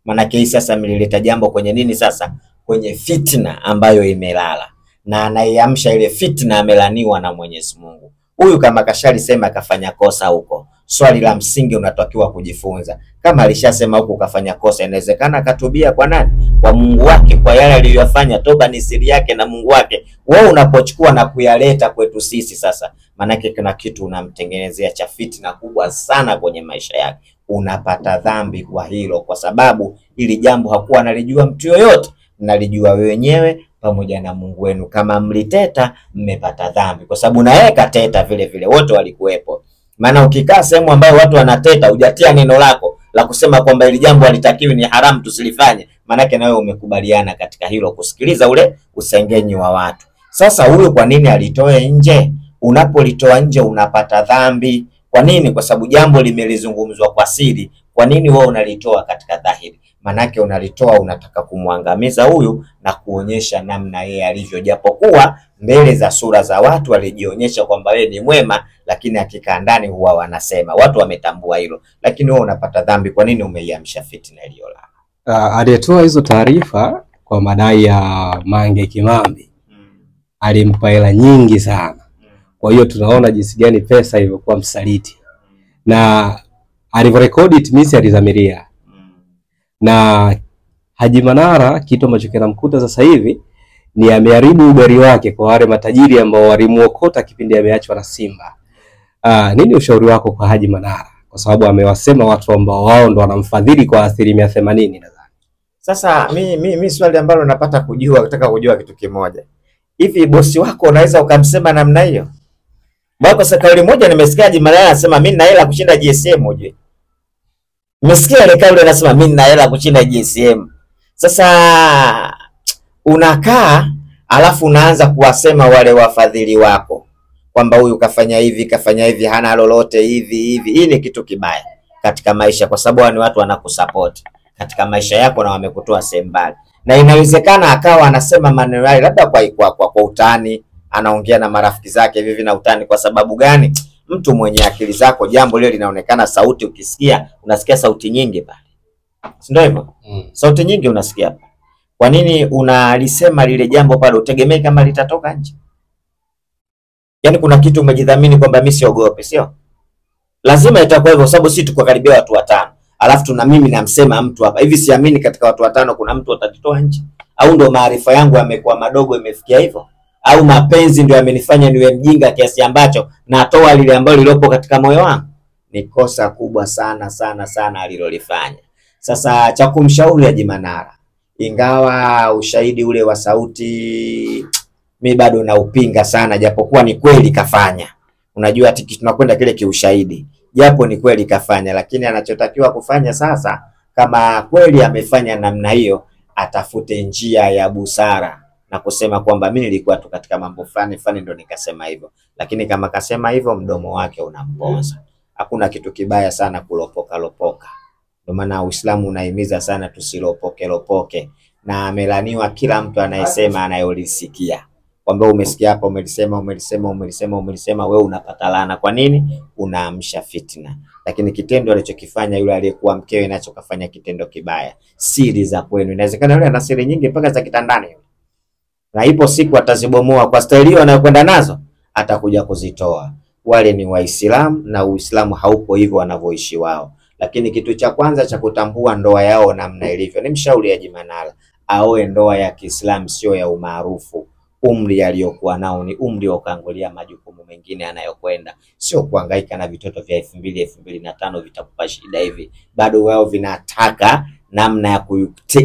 Maana yake sasa mlileta jambo kwenye nini sasa? Kwenye fitina ambayo imelala. Na anaiamsha ile fitina, amelaniwa na Mwenyezi Mungu. Huyu kama kashali sema kafanya kosa huko, swali la msingi unatakiwa kujifunza. Kama alishasema huko kafanya kosa, inawezekana katubia kwa nani? Kwa Mungu wake, kwa yale aliyofanya. Toba ni siri yake na Mungu wake. Wewe unapochukua na kuyaleta kwetu sisi sasa, manake kuna kitu unamtengenezea cha fitina kubwa sana kwenye maisha yake. Unapata dhambi kwa hilo, kwa sababu ili jambo hakuwa analijua mtu yoyote, mnalijua wewe wenyewe pamoja na Mungu wenu. Kama mliteta mmepata dhambi, kwa sababu na yeye kateta vile vile, wote walikuwepo. Maana ukikaa sehemu ambayo watu wanateta, hujatia neno lako la kusema kwamba ili jambo halitakiwi, ni haramu tusilifanye, maana yake na wewe umekubaliana katika hilo, kusikiliza ule usengenyi wa watu. Sasa huyu kwa nini alitoe nje? Unapolitoa nje unapata dhambi. Kwa nini? Kwa sababu jambo limelizungumzwa kwa siri. Kwa nini wewe unalitoa katika dhahiri? Manake unalitoa unataka kumwangamiza huyu na kuonyesha namna yeye alivyo, japokuwa mbele za sura za watu alijionyesha kwamba yeye ni mwema, lakini akikaa ndani huwa wanasema watu wametambua hilo, lakini wewe unapata dhambi. Kwa nini? Umeiamsha fitina iliyolala. Aliyetoa hizo taarifa kwa madai ya Mange Kimambi alimpa hela nyingi sana. Kwa hiyo tunaona jinsi gani pesa ilivyokuwa msaliti, na alivyorekodi timisi alizamiria. Na Haji Manara kitu ambacho kinamkuta sasa hivi ni ameharibu ugari wake kwa wale matajiri ambao walimuokota kipindi ameachwa na Simba. Nini ushauri wako kwa Haji Manara? Kwa sababu amewasema watu ambao wao ndo wanamfadhili kwa 80% nadhani. Sasa mi swali ambalo nataka kujua kitu kimoja. Hivi bosi wako unaweza ukamsema namna hiyo? Bako kauli moja nimesikia Haji Manara anasema mimi nina hela kushinda GSM uje. Nimesikia ile kauli anasema mimi nina hela kushinda GSM. Sasa unakaa alafu unaanza kuwasema wale wafadhili wako kwamba huyu kafanya hivi hana lolote hivi. Hii ni kitu kibaya katika maisha, kwa sababu ni watu wanakusupport katika maisha yako na wamekutoa sehemu mbali. Na inawezekana akawa anasema maneno yale labda kwa utani, anaongea na marafiki zake hivi na utani. Kwa sababu gani? Mtu mwenye akili zako, jambo lile linaonekana, sauti ukisikia, unasikia sauti nyingi pale. Si ndio hivyo? Sauti nyingi unasikia. Kwa nini unalisema lile jambo pale utegemee kama litatoka nje? Yaani kuna kitu umejidhamini kwamba mimi siogope, sio? Lazima itakuwa hivyo, sababu sisi tuko karibia watu watano. Alafu tuna mimi namsema mtu hapa. Hivi siamini katika watu watano kuna mtu atatitoa nje? Au ndo maarifa yangu yamekuwa madogo imefikia hivyo? Au mapenzi ndio yamenifanya niwe mjinga kiasi ambacho natoa lile ambalo lilopo katika moyo wangu? Ni kosa kubwa sana alilolifanya. Sasa cha kumshauri Haji Manara, ingawa ushahidi ule wa sauti mimi bado naupinga sana, japokuwa ni kweli kafanya. Unajua tunakwenda kile kiushahidi. Japo ni kweli kafanya, lakini anachotakiwa kufanya sasa, kama kweli amefanya namna hiyo, atafute njia ya busara na kusema kwamba mimi nilikuwa tu katika mambo fulani ndio nikasema hivyo. Lakini kama kasema hivyo, mdomo wake unamponza. Hakuna kitu kibaya sana kulopoka. Ndio maana Uislamu unahimiza sana tusilopoke. Na amelaniwa kila mtu anayesema anayolisikia. Kwamba umesikia hapa umelisema wewe unapata laana. Kwa nini? Unaamsha fitna. Lakini kitendo alichokifanya yule aliyekuwa mkewe nacho kafanya kitendo kibaya. Siri za kwenu, inawezekana yule ana siri nyingi mpaka za kitandani. Na ipo siku atazibomoa kwa staili hiyo anayokwenda nazo, atakuja kuzitoa. Wale ni Waislamu na Uislamu haupo hivyo wanavyoishi wao. Lakini kitu cha kwanza cha kutambua ndoa yao namna ilivyo, ni mshauri Haji Manara aoe ndoa ya Kiislamu, sio ya umaarufu. Umri aliyokuwa nao ni umri wa kuangalia majukumu mengine anayokwenda, sio kuhangaika na vitoto vya 2000 2005 vitakupa shida hivi. Bado wao vinataka namna ya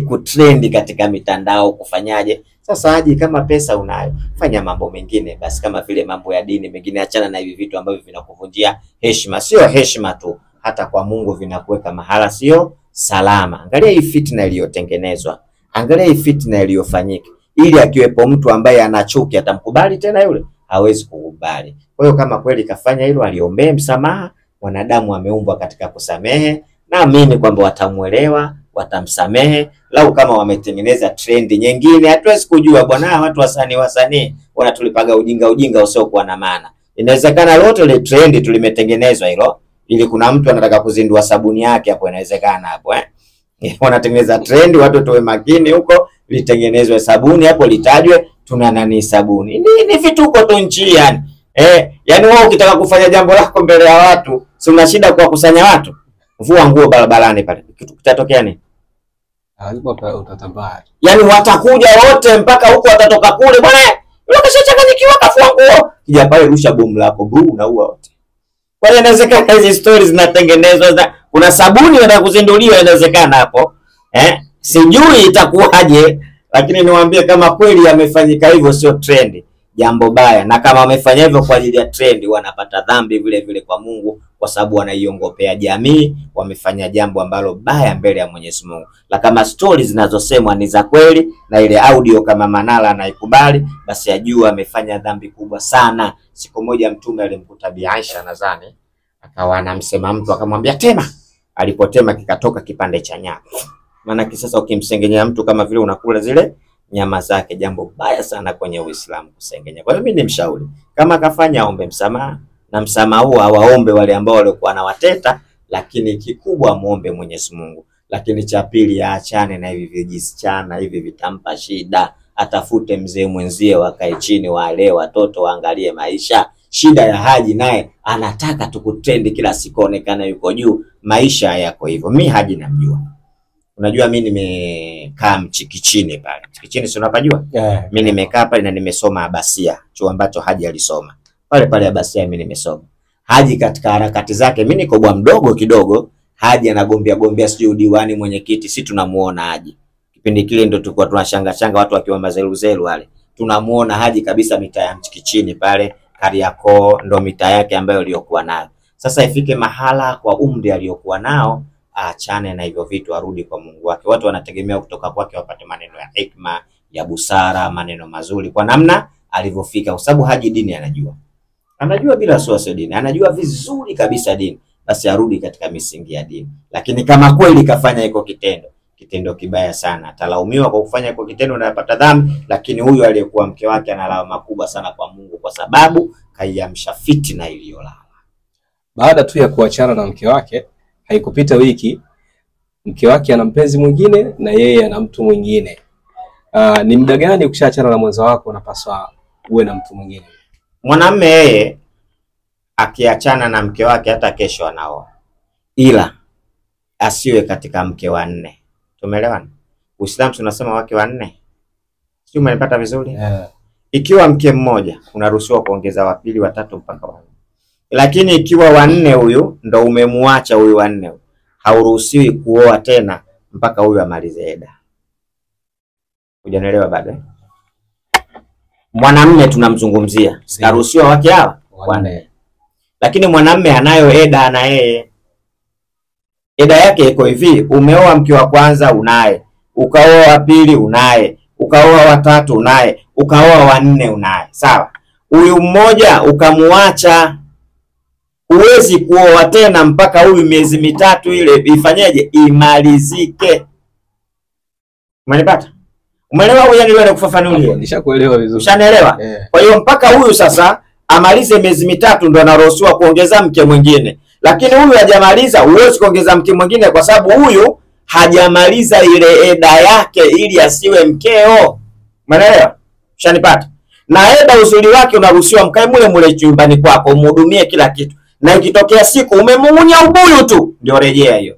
kutrendi katika mitandao, kufanyaje. Sasa Haji, kama pesa unayo, fanya mambo mengine basi, kama vile mambo ya dini mengine. Achana na hivi vitu ambavyo vinakuvunjia heshima. Sio heshima tu, hata kwa Mungu vinakuweka mahala sio salama. Angalia hii fitna iliyotengenezwa, angalia hii fitna iliyofanyika, ili akiwepo mtu ambaye anachuki atamkubali tena yule? Hawezi kukubali. Kwa hiyo kama kweli kafanya hilo, aliombee msamaha. Wanadamu ameumbwa katika kusamehe, naamini kwamba watamuelewa, watamsamehe. Lau kama wametengeneza trendi nyingine, hatuwezi kujua bwana. Watu wasanii wanatulipaga ujinga usiokuwa na maana. Inawezekana lote ile trendi tulimetengenezwa hilo, ili kuna mtu anataka kuzindua sabuni yake hapo, inawezekana hapo wanatengeneza trendi, watu tuwe makini huko, litengenezwe sabuni hapo, litajwe tuna nani sabuni. Ni vitu huko tu nchi yani. Yani wewe ukitaka kufanya jambo lako mbele ya watu, si una shida kwa kusanya watu? Vua nguo barabarani pale, kitu kitatokea nini? Utatambaa. Yani watakuja wote mpaka huko, watatoka kule bwana, yule kashachanganyikiwa kafua nguo. Kija pale rusha bomu lako buu, unaua wote. Kwa hiyo inawezekana hizi stories zinatengenezwa, kuna sabuni inataka kuzinduliwa, inawezekana hapo. Sijui itakuwaje, lakini niwaambie kama kweli yamefanyika hivyo, sio trendi, jambo baya. Na kama wamefanya hivyo kwa ajili ya trendi, wanapata dhambi vile vile kwa Mungu, kwa sababu wanaiongopea jamii. Wamefanya jambo ambalo baya mbele ya Mwenyezi Mungu. La kama stories zinazosemwa ni za kweli, na ile audio kama Manara anaikubali, basi ajua amefanya dhambi kubwa sana. Siku moja Mtume alimkuta Bi Aisha nadhani, akawa anamsema mtu, akamwambia tema. Alipotema kikatoka kipande cha nyama. Maana kisasa ukimsengenya mtu kama vile unakula zile nyama zake, jambo baya sana kwenye Uislamu kusengenya. Kwa hiyo mimi nimshauri, kama kafanya aombe msamaha, na msamaha huo awaombe wale ambao walikuwa na wateta, lakini kikubwa muombe Mwenyezi Mungu. Lakini cha pili, aachane na hivi vijisichana hivi, vitampa shida. Atafute mzee mwenzie, wakae chini, walee watoto, waangalie maisha. Shida ya Haji, naye anataka tukutrendi kila siku onekana yuko juu. Maisha yako hivyo. Mimi Haji namjua. Unajua mimi nimekaa Mchikichini pale. Mchikichini si unapajua? Mimi nimekaa pale na nimesoma Abasia, chuo ambacho Haji alisoma. Pale Abasia mimi nimesoma. Haji katika harakati zake, mimi niko bwa mdogo kidogo, Haji anagombea sijui udiwani, mwenyekiti. Si tunamuona Haji. Kipindi kile ndo tulikuwa tunashanga watu wakiwa mazelu wale. Tunamuona Haji kabisa mitaa ya Mchikichini pale, Kariakoo ndo mitaa yake ambayo aliyokuwa nayo. Sasa ifike mahala kwa umri aliyokuwa nao, aachane na hivyo vitu, arudi kwa Mungu wake. Watu wanategemea kutoka kwake wapate maneno ya hikma, ya busara, maneno mazuri kwa namna alivyofika, kwa sababu Haji dini anajua. Anajua bila wasiwasi dini, anajua vizuri kabisa dini. Basi arudi katika misingi ya dini. Lakini kama kweli kafanya iko kitendo kibaya sana, atalaumiwa kwa kufanya iko kitendo na yapata dhambi. Lakini huyu aliyekuwa mke wake ana lawama kubwa sana kwa Mungu, kwa sababu kaiamsha fitna iliyolala. Baada tu ya kuachana na mke wake, haikupita wiki, mke wake ana mpenzi mwingine na yeye ana mtu mwingine. Ni muda gani ukishaachana na mwenza wako unapaswa uwe na mtu mwingine? Mwanamume yeye akiachana na mke wake hata kesho anaoa, ila asiwe katika mke wa 4. Tumeelewana? Uislamu tunasema wake wa 4. Sio, umenipata vizuri? Ikiwa mke mmoja unaruhusiwa kuongeza wa pili, wa tatu mpaka wa 4. Lakini ikiwa wa 4 huyu ndo umemuacha huyu wa 4, hauruhusiwi kuoa tena mpaka huyu amalize eda. Hujanielewa bado? Mwanamume tunamzungumzia, haruhusiwa wake hawa 4. Lakini mwanamume anayo eda na yeye. Eda yake iko hivi, umeoa mke wa kwanza unaye, ukaoa wa pili unaye, ukaoa wa tatu unaye, ukaoa wa 4 unaye. Sawa? Huyu mmoja ukamuacha, huwezi kuoa tena mpaka huyu miezi 3 ile ifanyeje? Imalizike. Umenipata? Umeelewa au yani wewe kufafanulia? Nishakuelewa vizuri. Ushanielewa? Kwa hiyo mpaka huyu sasa amalize miezi 3 ndo anaruhusiwa kuongeza mke mwingine. Lakini huyu hajamaliza, huwezi kuongeza mke mwingine kwa sababu huyu hajamaliza ile eda yake ili asiwe mkeo. Umeelewa? Ushanipata? Na eda uzuri wake unaruhusiwa mkae mule chumbani kwako, umhudumie kila kitu. Na ikitokea siku umemumunya ubuyu tu, ndio rejea hiyo.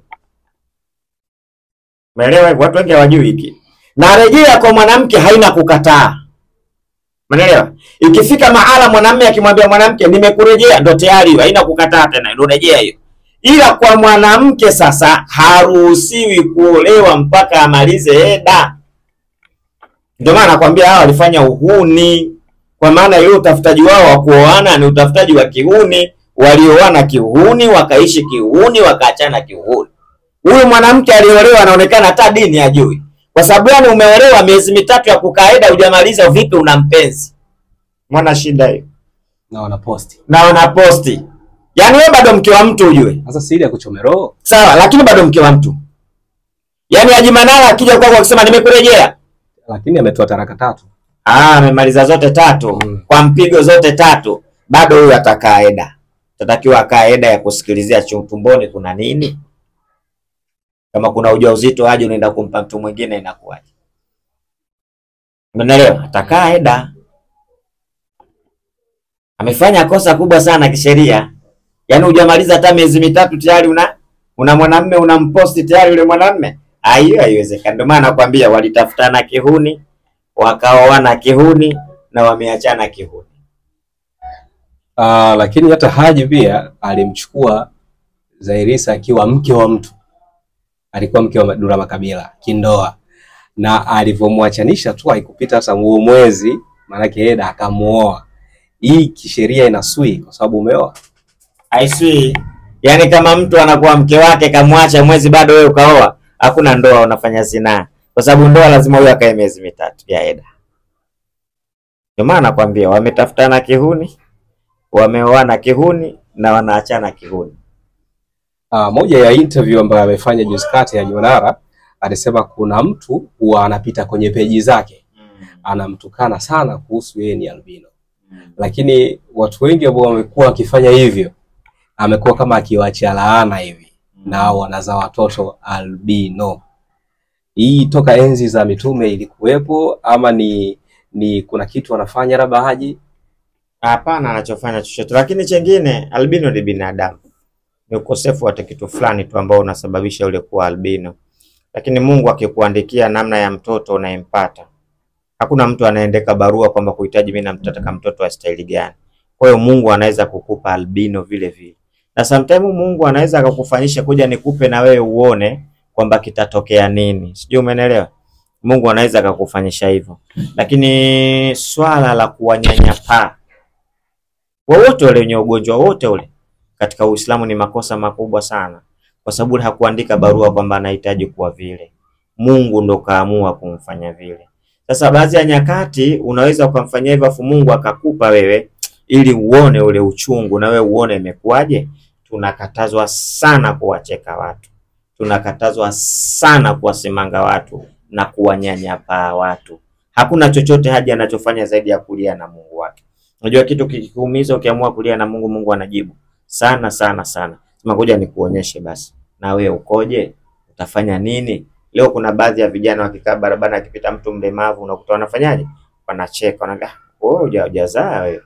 Umeelewa? Watu wengi hawajui hiki. na rejea kwa mwanamke haina kukataa. Umeelewa? Ikifika mahala mwanamume akimwambia mwanamke nimekurejea, ndo tayari haina kukataa tena, ndo rejea hiyo. Ila kwa mwanamke sasa haruhusiwi kuolewa mpaka amalize eda. Ndio maana nakwambia hawa walifanya uhuni, kwa maana ile utafutaji wao wa kuoana ni utafutaji wa kihuni. Walioana kihuni, wakaishi kihuni, wakaachana kihuni. Huyu mwanamke aliolewa anaonekana hata dini hajui. Kwa sababu yani umeolewa miezi mitatu ya kukaida hujamaliza, vipi una mpenzi? Mwana shida hiyo. Na wanaposti. Yaani wewe bado mke wa mtu ujue. Sasa siri ya kuchomero. Sawa, lakini bado mke wa mtu. Yaani Haji Manara akija kwako akisema nimekurejea, lakini ametoa taraka 3. Amemaliza zote 3 kwa mpigo zote 3, bado huyu atakaa eda. Tatakiwa akaa eda ya kusikilizia tumboni kuna nini? Kama kuna ujauzito aje unaenda kumpa mtu mwingine inakuwaje? Umeelewa? Atakaa eda. Amefanya kosa kubwa sana kisheria. Yaani hujamaliza hata miezi mitatu tayari una mwanamume unamposti tayari yule mwanamume. Hiyo haiwezekani. Ndio maana nakwambia walitafutana kihuni, wakaoana kihuni na wameachana kihuni. Lakini hata Haji pia alimchukua Zailisa akiwa mke wa mtu. Alikuwa mke wa Dula Makabila kindoa. Na alivyomwachanisha tu haikupita hata mwezi, maana eda akamuoa. Hii kisheria inasui kwa sababu umeoa. Haisui. Yaani kama mtu anakuwa mke wake kamwacha mwezi bado wewe ukaoa, hakuna ndoa, unafanya zinaa. Kwa sababu ndoa lazima huyo akae miezi mitatu ya eda. Ndio maana nakwambia wametafutana kihuni, wameoana kihuni na wanaachana kihuni. Moja ya interview ambayo amefanya juzi kati ya Haji Manara, alisema kuna mtu huwa anapita kwenye peji zake anamtukana sana kuhusu yeye ni albino. Lakini watu wengi ambao wamekuwa wakifanya hivyo amekuwa kama akiwaachia laana hivi, nao wanazaa watoto albino. Hii toka enzi za mitume ilikuwepo ama ni kuna kitu wanafanya labda Haji? Hapana, anachofanya chochote. Lakini chengine, albino ni binadamu. Ni ukosefu wa kitu fulani tu ambao unasababisha ule kuwa albino. Lakini Mungu akikuandikia namna ya mtoto unayempata, hakuna mtu anaendeka barua kwamba kuhitaji mimi namtaka mtoto wa staili gani. Kwa hiyo Mungu anaweza kukupa albino vile vile. Na sometimes Mungu anaweza akakufanyisha kuja nikupe na wewe uone kwamba kitatokea nini. Sijui umeelewa? Mungu anaweza akakufanyisha hivyo. Lakini swala la kuwanyanyapaa wote wale wenye ugonjwa wote ule katika Uislamu ni makosa makubwa sana, kwa sababu hakuandika barua kwamba anahitaji kuwa vile. Mungu ndo kaamua kumfanya vile. Sasa baadhi ya nyakati unaweza ukamfanyia hivyo afu Mungu akakupa wewe ili uone ule uchungu na wewe uone imekuaje. Tunakatazwa sana kuwacheka watu. Tunakatazwa sana kuwasemanga watu na kuwanyanyapaa watu. Hakuna chochote Haji anachofanya zaidi ya kulia na Mungu wake. Unajua kitu kikikuumiza ukiamua kulia na Mungu, Mungu anajibu. Sana sana sana. Sema ngoja nikuonyeshe basi. Na wewe ukoje? Utafanya nini? Leo kuna baadhi ya vijana wakikaa barabara akipita mtu mlemavu unakuta wanafanyaje? Wanacheka, wanaga, "Oh, hujazaa wewe.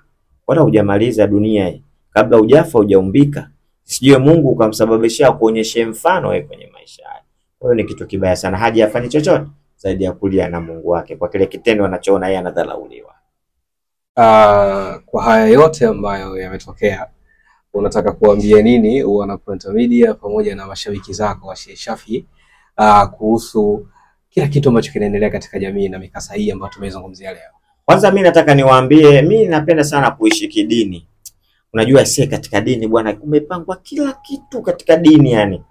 Wala hujamaliza dunia hii. Kabla hujafa hujaumbika. Sijue Mungu ukamsababishia kuonyeshe mfano wewe kwenye maisha yake." Kwa hiyo ni kitu kibaya sana. Haji afanye chochote zaidi ya kulia na Mungu wake kwa kile kitendo anachoona yeye anadhalauliwa. Kwa haya yote ambayo yametokea, unataka kuambia nini wana Pronto Media pamoja na mashabiki zako wa Sheikh Shafii kuhusu kila kitu ambacho kinaendelea katika jamii na mikasa hii ambayo tumezungumzia leo? Kwanza mimi nataka niwaambie, mimi napenda sana kuishi kidini. Unajua si katika dini bwana kumepangwa kila kitu katika dini yani.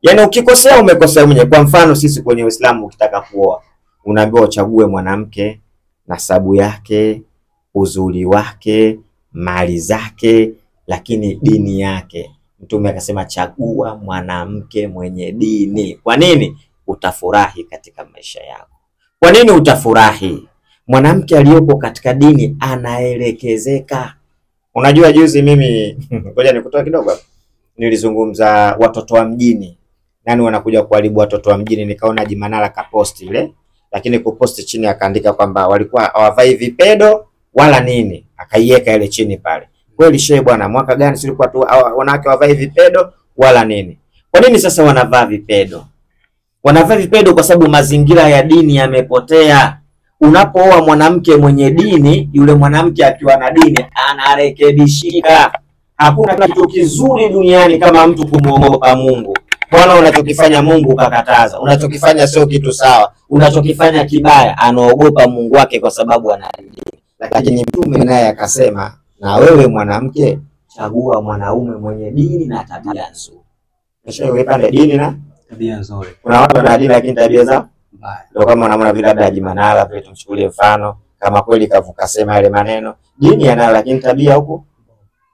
Yaani ukikosea umekosea mwenyewe. Kwa mfano sisi kwenye Uislamu ukitaka kuoa, unaambiwa uchague mwanamke, nasabu yake, uzuri wake, mali zake, lakini dini yake. Mtume akasema chagua mwanamke mwenye dini. Kwa nini? Utafurahi katika maisha yako. Kwa nini utafurahi? Mwanamke aliyoko katika dini anaelekezeka. Unajua juzi mimi ngoja nikutoa kidogo hapa. Nilizungumza watoto wa mjini. Nani wanakuja kuharibu watoto wa mjini, nikaona Haji Manara kaposti ile. Lakini kuposti chini akaandika kwamba walikuwa hawavai vipedo wala nini. Akaiweka ile chini pale. Kweli shehe bwana, mwaka gani silikuwa tu wanawake wavai vipedo wala nini? Kwa nini sasa wanavaa vipedo? Wanavaa vipedo kwa sababu mazingira ya dini yamepotea. Unapooa mwanamke mwenye dini, yule mwanamke akiwa na dini anarekebishika. Hakuna kitu kizuri duniani kama mtu kumuogopa Mungu. Bwana, unachokifanya Mungu kakataza, unachokifanya sio kitu sawa, unachokifanya kibaya, anaogopa Mungu wake kwa sababu ana dini. Lakini Mtume naye akasema, na wewe mwanamke, chagua mwanaume mwenye dini na tabia nzuri. Kisha pande dini na tabia nzuri. Kuna watu wana dini lakini tabia zao mbaya. Ndio kama unamwona vile Haji Manara pale, tumchukulie mfano, kama kweli kavuka sema yale maneno, dini ana lakini tabia huko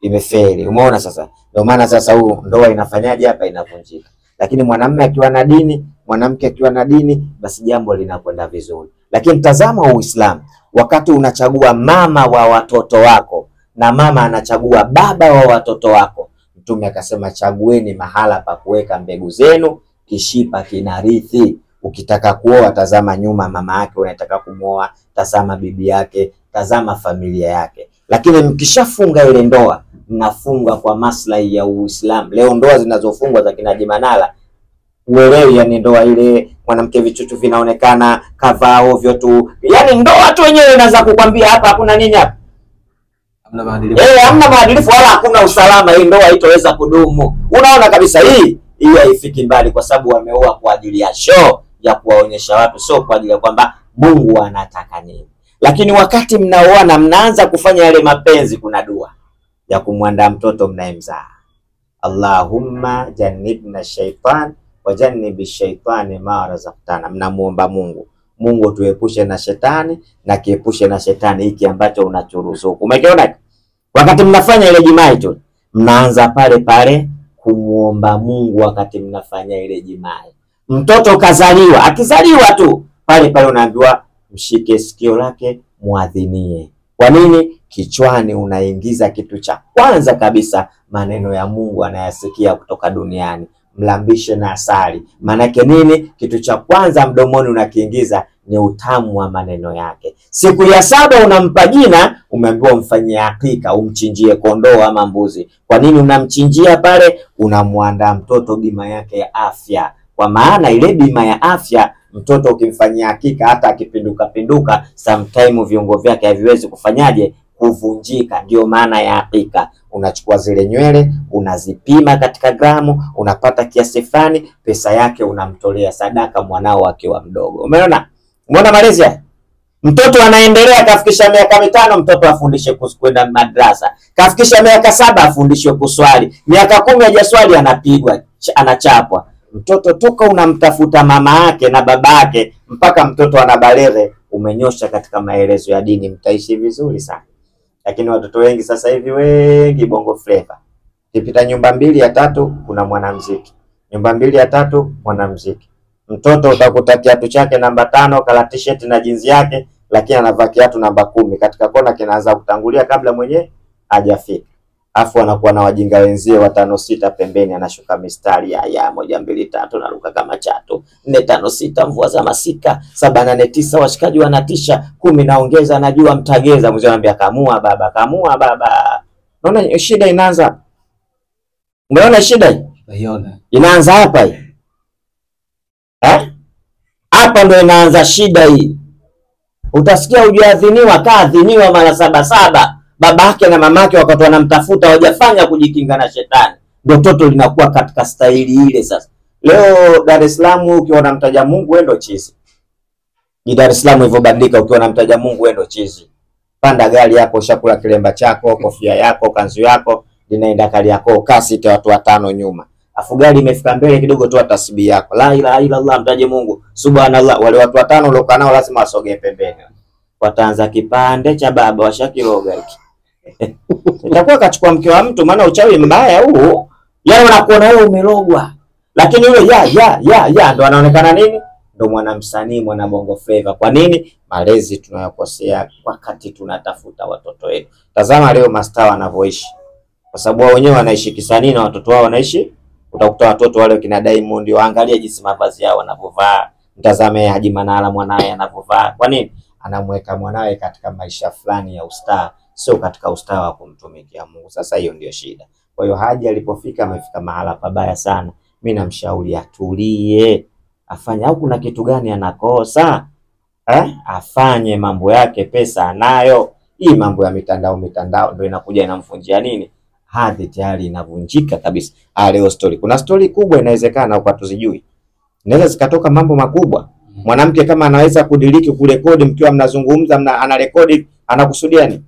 imefeli. Umeona sasa? Ndio maana sasa huu ndoa inafanyaje hapa, inavunjika. Lakini mwanamume akiwa na dini, mwanamke akiwa na dini, basi jambo linakwenda vizuri. Lakini tazama Uislamu, wakati unachagua mama wa watoto wako na mama anachagua baba wa watoto wako, Mtume akasema chagueni mahala pa kuweka mbegu zenu, kishipa kinarithi. Ukitaka kuoa tazama nyuma mama yake, unataka kumuoa tazama bibi yake, tazama familia yake. Lakini mkishafunga ile ndoa, mnafunga kwa maslahi ya Uislamu. Leo ndoa zinazofungwa za kina Haji Manara, uelewi, yani ndoa ile mwanamke vichuchu vinaonekana, kavaa ovyo tu. Yani ndoa tu wenyewe inaanza kukwambia hapa hakuna nini hapa. Hamna maadili. Hamna maadilifu wala hakuna usalama, hii ndoa haitoweza kudumu. Unaona kabisa hii haifiki mbali kwa sababu wameoa kwa ajili ya show, ya kuwaonyesha watu, sio kwa ajili ya kwamba Mungu anataka nini. Lakini wakati mnaoana mnaanza kufanya yale mapenzi, kuna dua ya kumwandaa mtoto mnayemzaa. Allahumma jannibna shaitan wa jannibi shaitani ma razaqtana. Mnamuomba Mungu tuepushe na shetani na kiepushe na shetani hiki ambacho unachoruzuku. Umekiona? Wakati mnafanya ile jimaa tu, mnaanza pale pale kumuomba Mungu wakati mnafanya ile jimaa. Mtoto kazaliwa, akizaliwa tu pale pale unaambiwa mshike sikio lake muadhinie. Kwa nini? Kichwani unaingiza kitu cha kwanza kabisa maneno ya Mungu anayasikia kutoka duniani. Mlambishe na asali. Manake nini? Kitu cha kwanza mdomoni unakiingiza ni utamu wa maneno yake. Siku ya 7 unampa jina, umeambiwa umfanyie hakika, umchinjie kondoo ama mbuzi. Kwa nini unamchinjia pale? Unamwandaa mtoto bima yake ya afya. Kwa maana ile bima ya afya, mtoto ukimfanyia hakika, hata akipinduka sometime viungo vyake haviwezi kufanyaje kuvunjika. Ndio maana ya hakika. Unachukua zile nywele, unazipima katika gramu, unapata kiasi fulani, pesa yake unamtolea sadaka mwanao akiwa mdogo. Umeona? Umeona malezi? Mtoto anaendelea, kafikisha miaka 5, mtoto afundishe kwenda madrasa. Kafikisha miaka 7, afundishwe kuswali. Miaka 10 hajaswali, anapigwa, anachapwa. Mtoto toka unamtafuta mama yake na baba yake mpaka mtoto anabalere, umenyosha katika maelezo ya dini, mtaishi vizuri sana. Lakini watoto wengi sasa hivi, wengi bongo flavor. Kipita nyumba 2 ya 3 kuna mwanamuziki. Nyumba 2 ya 3 mwanamuziki. Mtoto utakuta kiatu chake namba 5, kala t-shirt na jinzi yake, lakini anavaa kiatu namba 10. Katika kona kinaanza kutangulia kabla mwenye hajafika. Afu anakuwa na wajinga wenzie 5 6 pembeni, anashuka mistari ya 1 2 3 naruka kama chatu. 4 5 6 mvua za masika. 7 8 9 washikaji wanatisha. 10 naongeza najua mtageza. Mzee anambia kamua baba, kamua baba. Unaona shida inaanza. Umeona shida hii? Unaona? Inaanza hapa hii. Hapa ndio inaanza shida hii. Utasikia hujaadhiniwa, kaadhiniwa mara 7 babake na mamake wakati wanamtafuta hawajafanya kujikinga na shetani. Ndio toto linakuwa katika staili ile sasa. Leo Dar es Salaam ukiwa unamtaja Mungu wewe ndo chizi. Ni Dar es Salaam hivyo badilika, ukiwa unamtaja Mungu wewe ndo chizi. Panda gari yako, ushakula kilemba chako, kofia yako, kanzu yako, linaenda kali yako, kasi te watu 5 nyuma. Afu gari imefika mbele kidogo, toa tasbihi yako. La ilaha illa Allah, mtaje Mungu. Subhanallah. Wale watu 5 waliokaa nao lazima wasogee pembeni. Wataanza kipande cha baba washakiroga hiki. Itakuwa kachukua mke wa mtu, maana uchawi mbaya huu. Yeye unakuona wewe umerogwa. Lakini yule ya ndo anaonekana nini? Ndo mwanamsanii, mwana bongo flavor. Kwa nini? Malezi tunayokosea wakati tunatafuta watoto wetu. Tazama leo mastaa wanavyoishi. Kwa sababu wao wenyewe wanaishi kisanii na watoto wao wanaishi. Utakuta watoto wale kina Diamond, waangalie jinsi mavazi yao wanavyovaa. Mtazame Haji Manara mwanae anavyovaa. Kwa nini? Anamweka mwanae katika maisha fulani ya ustaa, sio katika ustaa wa kumtumikia Mungu. Sasa hiyo ndio shida. Kwa hiyo Haji alipofika amefika mahala pabaya sana. Mimi namshauri atulie, afanye, au kuna kitu gani anakosa? Afanye mambo yake, pesa anayo. Hii mambo ya mitandao ndio inakuja inamfunjia nini hadhi, tayari inavunjika kabisa. Leo story, kuna story kubwa inawezekana huko tuzijui, inaweza zikatoka mambo makubwa. Mwanamke kama anaweza kudiriki kurekodi mkiwa mnazungumza, anarekodi, anakusudia nini?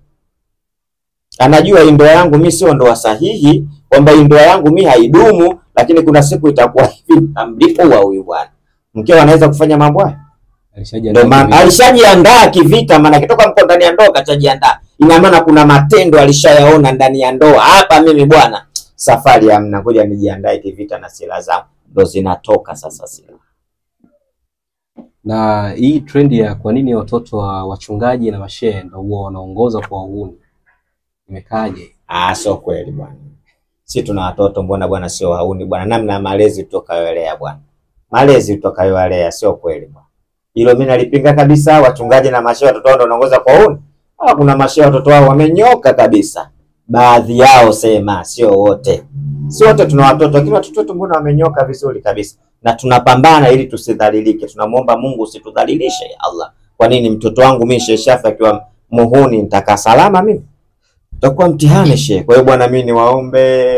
Anajua hii ndoa yangu mimi sio ndoa sahihi, kwamba hii ndoa yangu mimi haidumu, lakini kuna siku itakuwa hivi. Amlipo wa huyu bwana mkeo anaweza kufanya mambo haya. Alishajiandaa kivita, maana kitoka mko ndani ya ndoa kachajiandaa. Ina maana kuna matendo alishayaona ndani ya ndoa. Hapa mimi bwana safari hamna, ngoja nijiandae kivita na silaha zangu, ndo zinatoka sasa silaha. Na hii trend ya kwa nini watoto wa wachungaji na mashehe ndio huwa wanaongoza kwa uhuni imekaje? Sio kweli bwana. Sisi tuna watoto mbona bwana sio wahuni bwana, namna malezi tutokayolea bwana. Malezi tutokayolea sio kweli bwana. Hilo mimi nalipinga kabisa. Wachungaji na mashehe watoto wao ndio wanaongoza kwa uhuni? Kuna mashehe watoto wao wamenyoka kabisa. Baadhi yao sema, sio wote. Sio wote tuna watoto, lakini watoto wetu mbona wamenyoka vizuri kabisa. Na tunapambana ili tusidhalilike. Tunamuomba Mungu usitudhalilishe ya Allah. Kwa nini mtoto wangu mimi Sheikh Shafi akiwa muhuni nitakaa salama mimi? Utakuwa mtihani Sheikh. Kwa hiyo bwana mimi niwaombe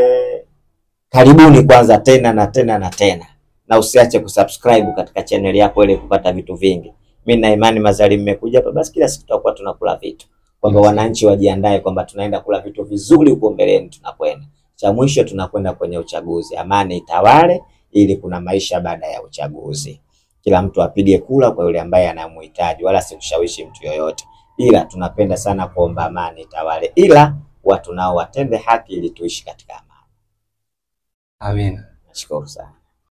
karibuni kwanza tena na tena na tena. Na usiache kusubscribe katika channel yako ili kupata vitu vingi. Mimi na imani Mazali mmekuja hapa basi kila siku tutakuwa tunakula vitu. Kwamba wananchi wajiandae kwamba tunaenda kula vitu vizuri huko mbeleni tunakwenda. Cha mwisho tunakwenda kwenye uchaguzi. Amani itawale, ili kuna maisha baada ya uchaguzi. Kila mtu apige kula kwa yule ambaye anamhitaji, wala sikushawishi mtu yoyote. Ila tunapenda sana kuomba amani itawale. Ila watu nao watende haki ili tuishi katika amani. Amen. Nashukuru sana.